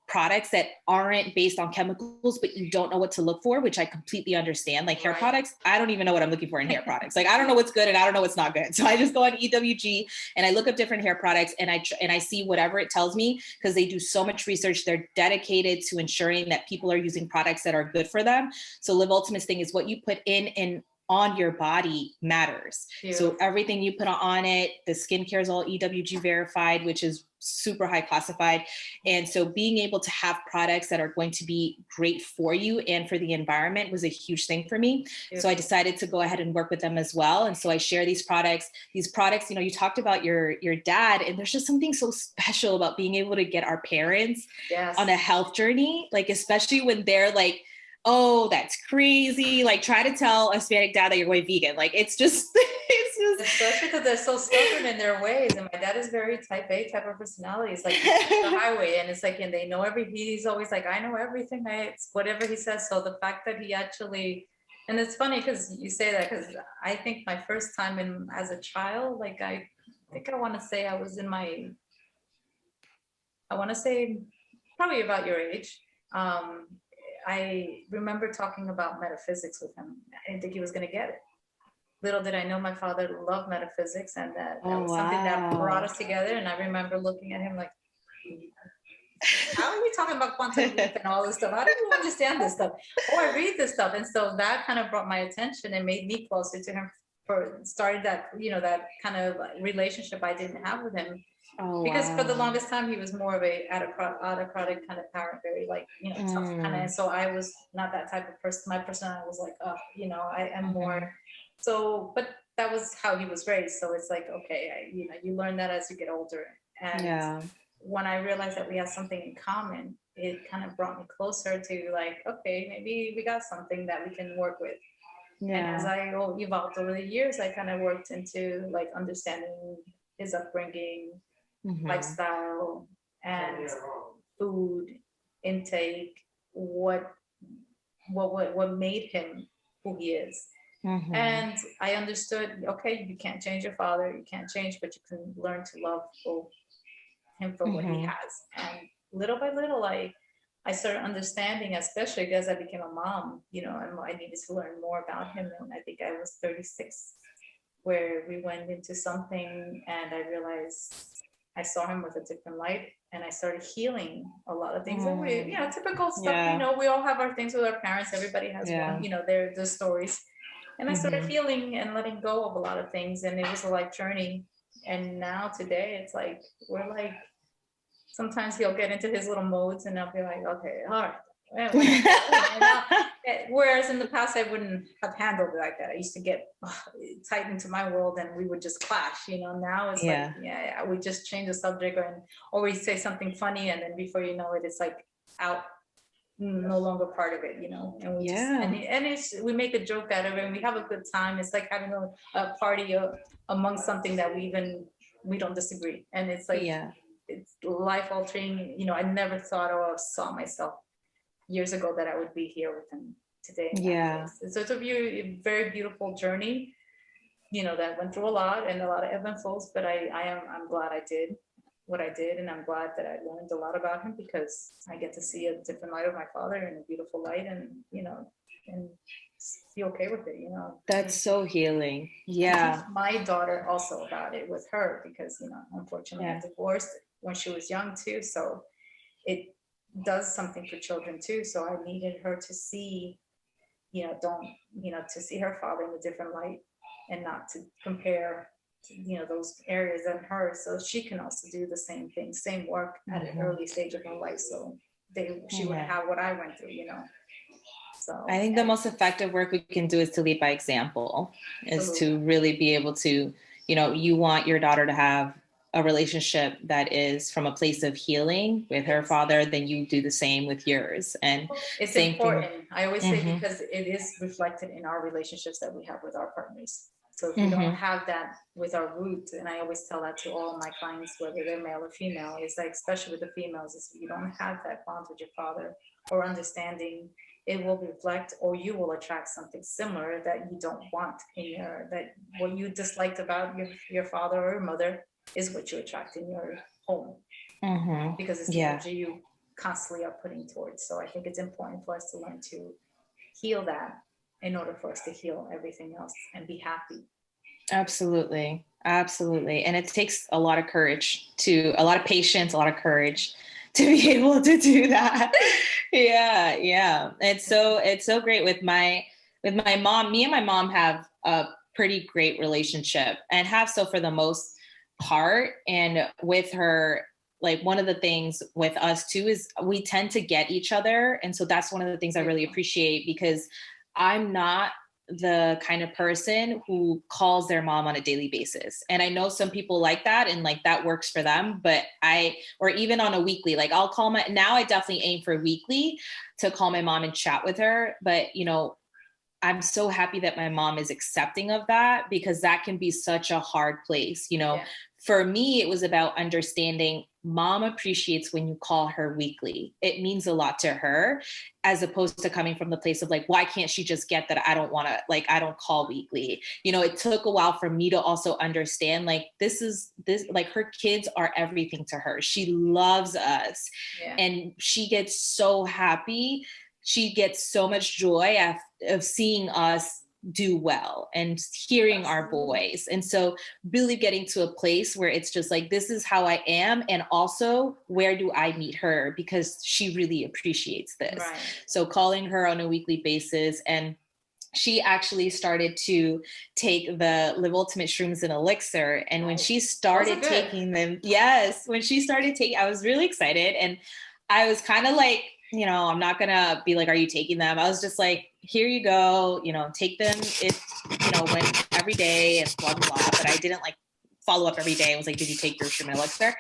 products that aren't based on chemicals, but you don't know what to look for, which I completely understand. Like hair products, I don't even know what I'm looking for in hair products. Like I don't know what's good and I don't know what's not good. So I just go on EWG and I look up different hair products, and I see whatever it tells me, because they do so much research. They're dedicated to ensuring that people are using products that are good for them. So Live Ultimate's thing is what you put in and on your body matters. So everything you put on it, the skincare is all EWG verified, which is super high classified. And so being able to have products that are going to be great for you and for the environment was a huge thing for me. So I decided to go ahead and work with them as well. And so I share these products, you talked about your dad, and there's just something so special about being able to get our parents on a health journey, like, especially when they're like, oh, that's crazy. Like, try to tell a Hispanic dad that you're going vegan. Like, it's just, it's Especially because they're so stubborn in their ways. And my dad is very type A type of personality. It's like he's on the highway, and it's like, and they know he's always like, I know everything. It's whatever he says. So the fact that he actually, and it's funny because you say that, because I think my first time as a child, like I think I want to say I was I want to say probably about your age. I remember talking about metaphysics with him. I didn't think he was going to get it. Little did I know my father loved metaphysics, and that was something that brought us together. And I remember looking at him like, how are you talking about quantum leap and all this stuff? How do you understand this stuff? Oh, I read this stuff. And so that kind of brought my attention and made me closer to him, for started that, that kind of relationship I didn't have with him. Because for the longest time, he was more of a autocratic kind of parent, very like, tough kind of. And so I was not that type of person. My personality was like, I am more. So, but that was how he was raised. So it's like, okay, you learn that as you get older. And when I realized that we had something in common, it kind of brought me closer to like, okay, maybe we got something that we can work with. Yeah. And as I evolved over the years, I kind of worked into like understanding his upbringing, lifestyle, and food intake, what made him who he is. And I understood, okay, you can't change your father, you can't change, but you can learn to love him for what he has. And little by little, I started understanding, especially as I became a mom, and I needed to learn more about him. And I think I was 36, where we went into something, and I realized I saw him with a different light, and I started healing a lot of things. And we, typical stuff, we all have our things with our parents. Everybody has one, their stories. And I started healing and letting go of a lot of things. And it was a life journey. And now today, it's like, we're like, sometimes he'll get into his little modes, and I'll be like, okay, all right. Whereas in the past, I wouldn't have handled it like that. I used to get tight into my world, and we would just clash. Now it's like, we just change the subject, or we say something funny, and then before you know it, it's like out, no longer part of it. And we we make a joke out of it, and we have a good time. It's like having a party among something that we don't disagree, and it's like it's life altering. I never thought or saw myself years ago that I would be here with him today. So it's a very beautiful journey, that went through a lot and a lot of ebb and flows, but I'm glad I did what I did, and I'm glad that I learned a lot about him, because I get to see a different light of my father, and a beautiful light, and and be okay with it. That's so healing. My daughter also about it with her, because unfortunately I divorced when she was young too, so it does something for children too. So I needed her to see, to see her father in a different light, and not to compare, those areas in her, so she can also do the same thing, same work at an early stage of her life. So she would have what I went through, So I think the most effective work we can do is to lead by example, is to really be able to, you want your daughter to have a relationship that is from a place of healing with her father, then you do the same with yours. And it's important. I always say, because it is reflected in our relationships that we have with our partners. So if we don't have that with our roots, and I always tell that to all my clients, whether they're male or female, is like, especially with the females, is if you don't have that bond with your father or understanding, it will reflect, or you will attract something similar that you don't want that what you disliked about your father or your mother is what you attract in your home, because it's the energy you constantly are putting towards. So I think it's important for us to learn to heal that in order for us to heal everything else and be happy. Absolutely. And it takes a lot of courage, a lot of patience, a lot of courage to be able to do that. Yeah. It's so great with my mom. Me and my mom have a pretty great relationship, and have so for the most part. And with her, like, one of the things with us too is we tend to get each other. And so that's one of the things I really appreciate, because I'm not the kind of person who calls their mom on a daily basis. And I know some people like that, and like that works for them, but or even on a weekly, like I'll call now I definitely aim for weekly to call my mom and chat with her. But, I'm so happy that my mom is accepting of that, because that can be such a hard place. Yeah. For me, it was about understanding mom appreciates when you call her weekly. It means a lot to her, as opposed to coming from the place of like, why can't she just get that I don't want to, like, I don't call weekly. It took a while for me to also understand, like, like, her kids are everything to her. She loves us. Yeah. And she gets so happy. She gets so much joy of seeing us do well and hearing our voice. And so really getting to a place where it's just like, this is how I am. And also, where do I meet her? Because she really appreciates this. Right. So calling her on a weekly basis. And she actually started to take the Live Ultimate Shrooms and Elixir. And when she started taking them, when she started taking, I was really excited. And I was kind of like, I'm not going to be like, are you taking them? I was just like, here you go, take them if, when every day and blah, blah, blah. But I didn't like follow up every day. I was like, did you take your Shroom and Elixir?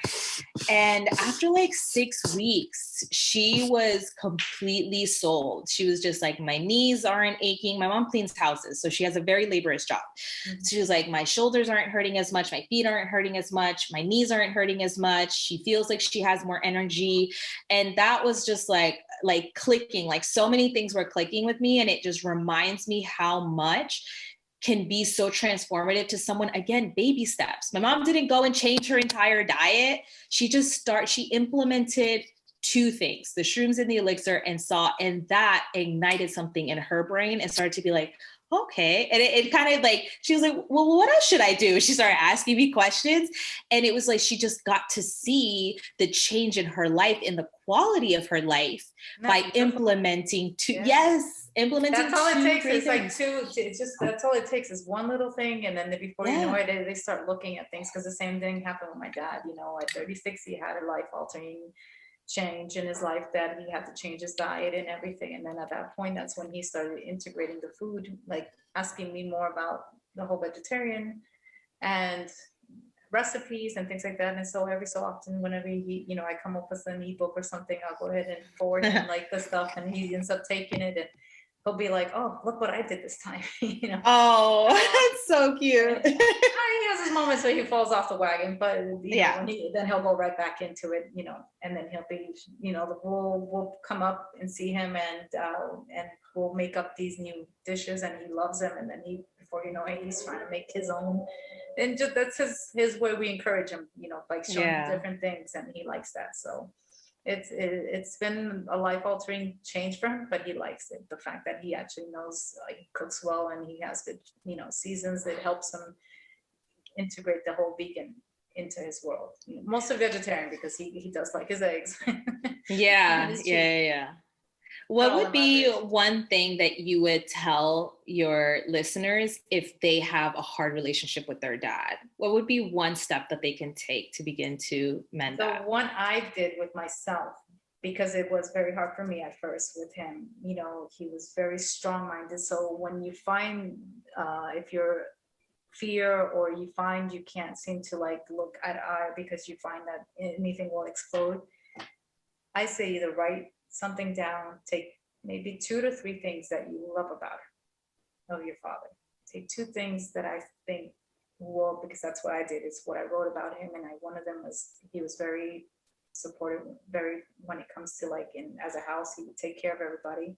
And after like 6 weeks, she was completely sold. She was just like, my knees aren't aching. My mom cleans houses, so she has a very laborious job. Mm-hmm. She was like, my shoulders aren't hurting as much. My feet aren't hurting as much. My knees aren't hurting as much. She feels like she has more energy. And that was just like clicking, like so many things were clicking with me. And it just reminds me how much can be so transformative to someone. Again, baby steps. My mom didn't go and change her entire diet. She implemented 2 things, the shrooms and the elixir, and that ignited something in her brain and started to be like, okay. And it kind of like, she was like, well, what else should I do? She started asking me questions. And it was like, she just got to see the change in her life, in the quality of her life by implementing implementing. That's all it takes. It's like 2. It's just, that's all it takes is one little thing. And then before you know it, they start looking at things. Because the same thing happened with my dad. At 36, he had a life altering change in his life that he had to change his diet and everything. And then at that point, that's when he started integrating the food, like asking me more about the whole vegetarian and recipes and things like that. And so every so often, whenever he, I come up with an ebook or something, I'll go ahead and forward him like the stuff, and he ends up taking it, and he'll be like, oh, look what I did this time. Oh, that's so cute. He has his moments where he falls off the wagon, but then he'll go right back into it, and then he'll be, we'll come up and see him, and we'll make up these new dishes, and he loves them. And then before you know it, he's trying to make his own. And just that's his way. We encourage him, like showing him different things, and he likes that. So it's been a life altering change for him, but he likes it. The fact that he actually knows, he cooks well, and he has good, seasons that helps him integrate the whole vegan into his world. Mostly vegetarian, because he does like his eggs. Yeah. What would be one thing that you would tell your listeners if they have a hard relationship with their dad? What would be one step that they can take to begin to mend that? The one I did with myself, because it was very hard for me at first with him. He was very strong-minded. So when you find, if you're fear, or you find you can't seem to look at eye because you find that anything will explode, I say either write something down, take maybe 2 to 3 things that you love about your father. Take 2 things that I think will, because that's what I did, is what I wrote about him. And one of them was, he was very supportive, very, when it comes to as a house, he would take care of everybody.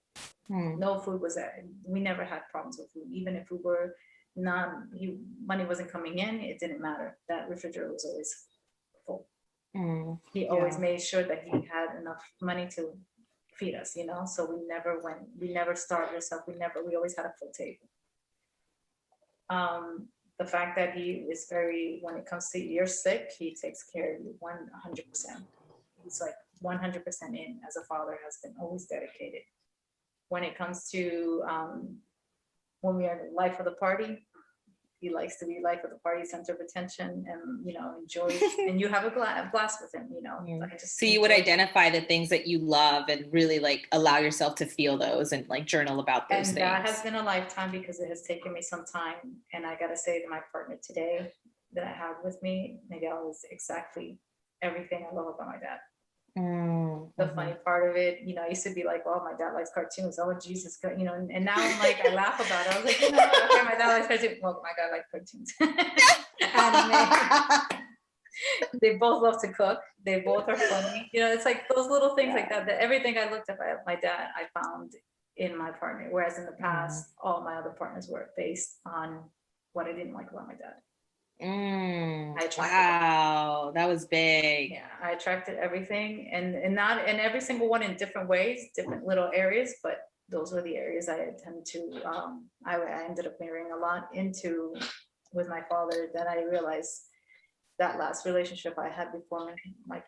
No food was we never had problems with food. Even if we were money wasn't coming in, it didn't matter. That refrigerator was always full. He always made sure that he had enough money to feed us, so we never starved ourselves. We always had a full table. The fact that he is very, when it comes to you're sick, he takes care of you 100%. He's 100% in, as a father, has been always dedicated. When it comes to when we are the life of the party, he likes to be life of the party, center of attention, and enjoys. And you have a blast with him. So you would identify the things that you love and really allow yourself to feel those, and journal about those things. That has been a lifetime, because it has taken me some time. And I gotta say, to my partner today that I have with me, Miguel, is exactly everything I love about my dad. The funny part of it, I used to be like, oh, my dad likes cartoons. Oh, Jesus, and now I'm like, I laugh about it. I was like, okay, my dad likes cartoons. Well, my dad likes cartoons. Anime. They both love to cook. They both are funny. It's like those little things like that everything I looked up at my dad, I found in my partner. Whereas in the past, all my other partners were based on what I didn't like about my dad. Wow, that was big. Yeah, I attracted everything, and not and every single one in different ways, different little areas, but those were the areas I tend to. I ended up marrying a lot into with my father. Then I realized that last relationship I had before my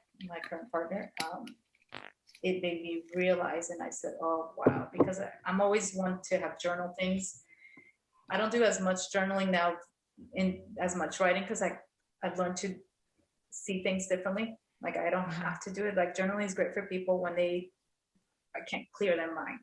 current partner, it made me realize, and I said, oh wow, because I'm always one to have journal things. I don't do as much journaling now, in as much writing, because I've learned to see things differently. Like I don't have to do it. Like journaling is great for people when I can't clear their mind.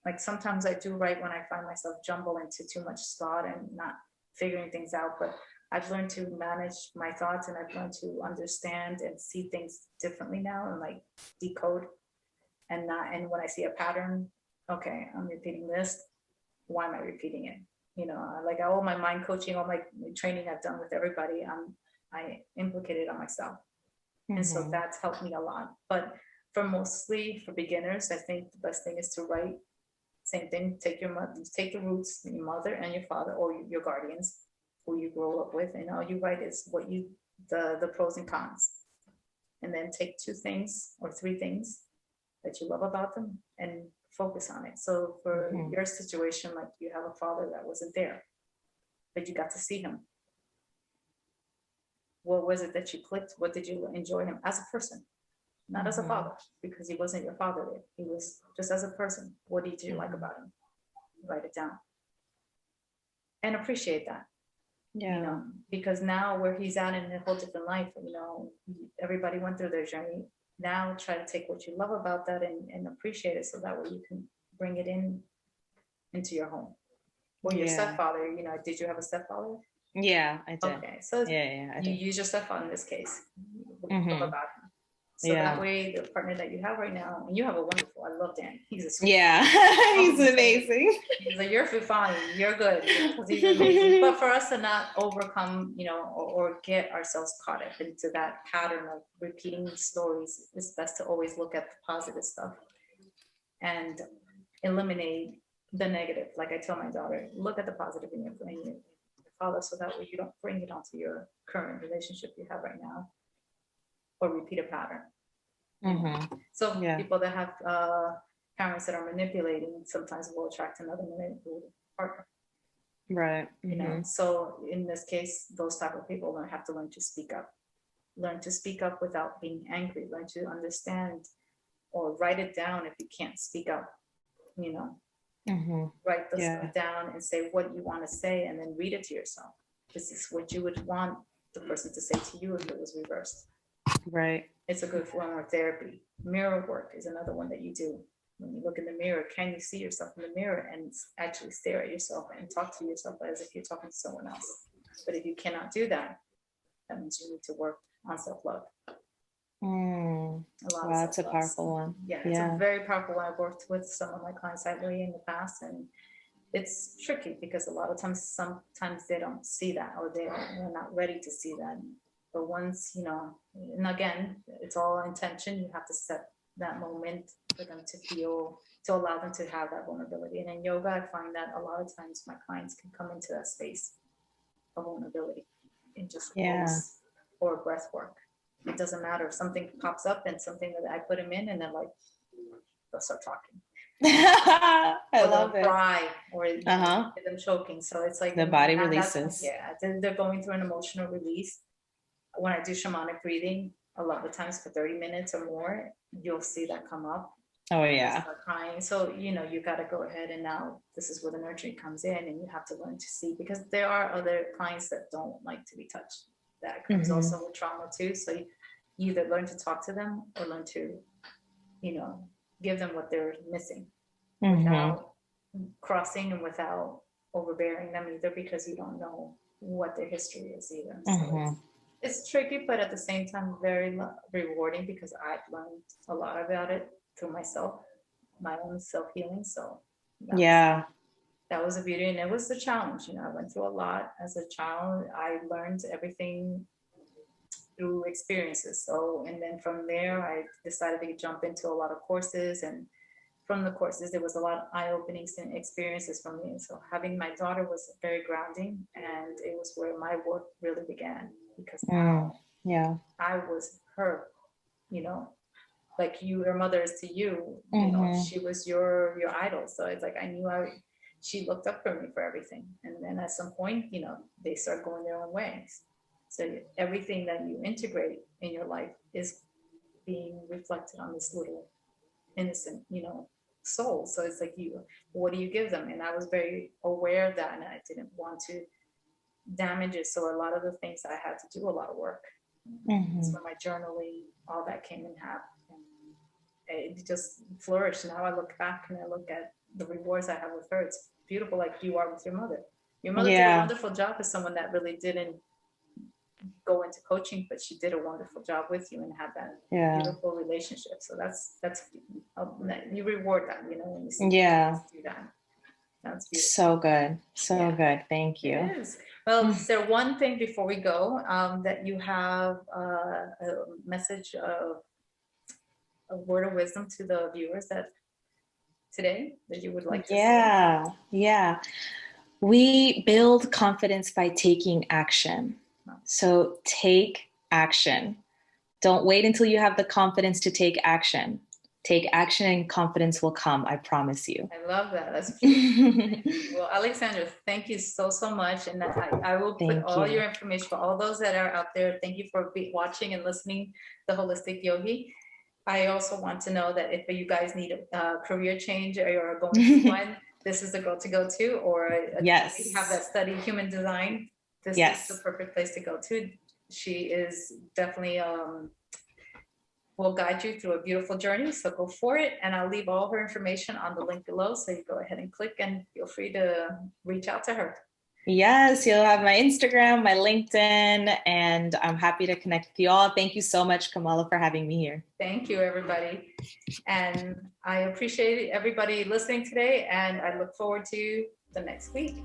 Like sometimes I do write when I find myself jumble into too much thought and not figuring things out. But I've learned to manage my thoughts, and I've learned to understand and see things differently now, and like decode and when I see a pattern, okay, I'm repeating this. Why am I repeating it? Like all my mind coaching, all my training I've done with everybody, I implicated on myself. And so that's helped me a lot. But for beginners, I think the best thing is to write. Same thing, take the roots, your mother and your father, or your guardians, who you grow up with, and all you write is what the pros and cons. And then take 2 things or 3 things that you love about them and focus on it. So for your situation, like you have a father that wasn't there, but you got to see him. What was it that you clicked? What did you enjoy him as a person? Not as a father, because he wasn't your father. He was just as a person. What did you like about him? Write it down. And appreciate that. Yeah. Because now where he's at in a whole different life, everybody went through their journey. Now try to take what you love about that and appreciate it, so that way you can bring it into your home. Or your stepfather, did you have a stepfather? Yeah, I did. Okay, so you use your stepfather in this case. What you love about him. So that way, the partner that you have right now, and you have a wonderful, I love Dan. He's a sweet. Yeah, he's amazing. He's like, you're fine, you're good. He's amazing. But for us to not overcome, or get ourselves caught up into that pattern of repeating stories, it's best to always look at the positive stuff and eliminate the negative. Like I tell my daughter, look at the positive in your father, so that way you don't bring it onto your current relationship you have right now, or repeat a pattern. So people that have parents that are manipulating sometimes will attract another manipulative partner. Right. So in this case, those type of people have to learn to speak up. Learn to speak up without being angry. Learn to understand, or write it down if you can't speak up. Write the stuff down and say what you want to say, and then read it to yourself. This is what you would want the person to say to you if it was reversed. Right. It's a good form of therapy. Mirror work is another one that you do. When you look in the mirror, can you see yourself in the mirror and actually stare at yourself and talk to yourself as if you're talking to someone else? But if you cannot do that, that means you need to work on self-love. Wow, that's a powerful one. Yeah, it's a very powerful one. I've worked with some of my clients that way in the past, and it's tricky because a lot of times, they don't see that, or they're not ready to see that. But once, and again, it's all intention. You have to set that moment for them to feel, to allow them to have that vulnerability. And in yoga, I find that a lot of times my clients can come into that space of vulnerability in just pose or breath work. It doesn't matter if something pops up and something that I put them in, and then like they'll start talking. I love it. Cry, or them choking. So it's like the body releases. They're going through an emotional release. When I do shamanic breathing, a lot of times for 30 minutes or more, you'll see that come up. Oh yeah. Start crying. So you got to go ahead, and now this is where the nurturing comes in, and you have to learn to see, because there are other clients that don't like to be touched. That comes also with trauma too. So you either learn to talk to them or learn to, give them what they're missing without crossing and without overbearing them either, because you don't know what their history is either. So It's tricky, but at the same time, very rewarding because I've learned a lot about it through myself, my own self-healing. So Yeah. that was a beauty, and it was a challenge. I went through a lot as a child. I learned everything through experiences. So, and then from there, I decided to jump into a lot of courses, and from the courses, there was a lot of eye-opening experiences for me. So having my daughter was very grounding, and it was where my work really began because now Yeah. I was her, you know, like your mother is to you, she was your idol. So it's like I knew she looked up for me for everything. And then at some point, they start going their own ways. So everything that you integrate in your life is being reflected on this little innocent, soul. So it's like what do you give them? And I was very aware of that, and I didn't want to damage it. So a lot of the things I had to do a lot of work. So my journaling, all that came in half. It just flourished. Now I look back and I look at the rewards I have with her. It's beautiful, like you are with your mother. Your mother did a wonderful job as someone that really didn't go into coaching, but she did a wonderful job with you and had that beautiful relationship. So that's you reward that, when you see do that. That's beautiful. So good. So good. Thank you. It is. Well, is there one thing before we go that you have a message of a word of wisdom to the viewers that today that you would like to say? Yeah. We build confidence by taking action. So take action. Don't wait until you have the confidence to take action. Take action and confidence will come. I promise you. I love that. That's beautiful. Well, Alexandra, thank you so much. And I will put all your information for all those that are out there. Thank you for watching and listening to the Holistic Yogi. I also want to know that if you guys need a career change or you're going through one, this is the girl to go to, or you have that study human design. This is the perfect place to go to. She is definitely will guide you through a beautiful journey. So go for it. And I'll leave all her information on the link below. So you go ahead and click and feel free to reach out to her. Yes, you'll have my Instagram, my LinkedIn, and I'm happy to connect with you all. Thank you so much, Kamala, for having me here. Thank you, everybody. And I appreciate everybody listening today, and I look forward to the next week.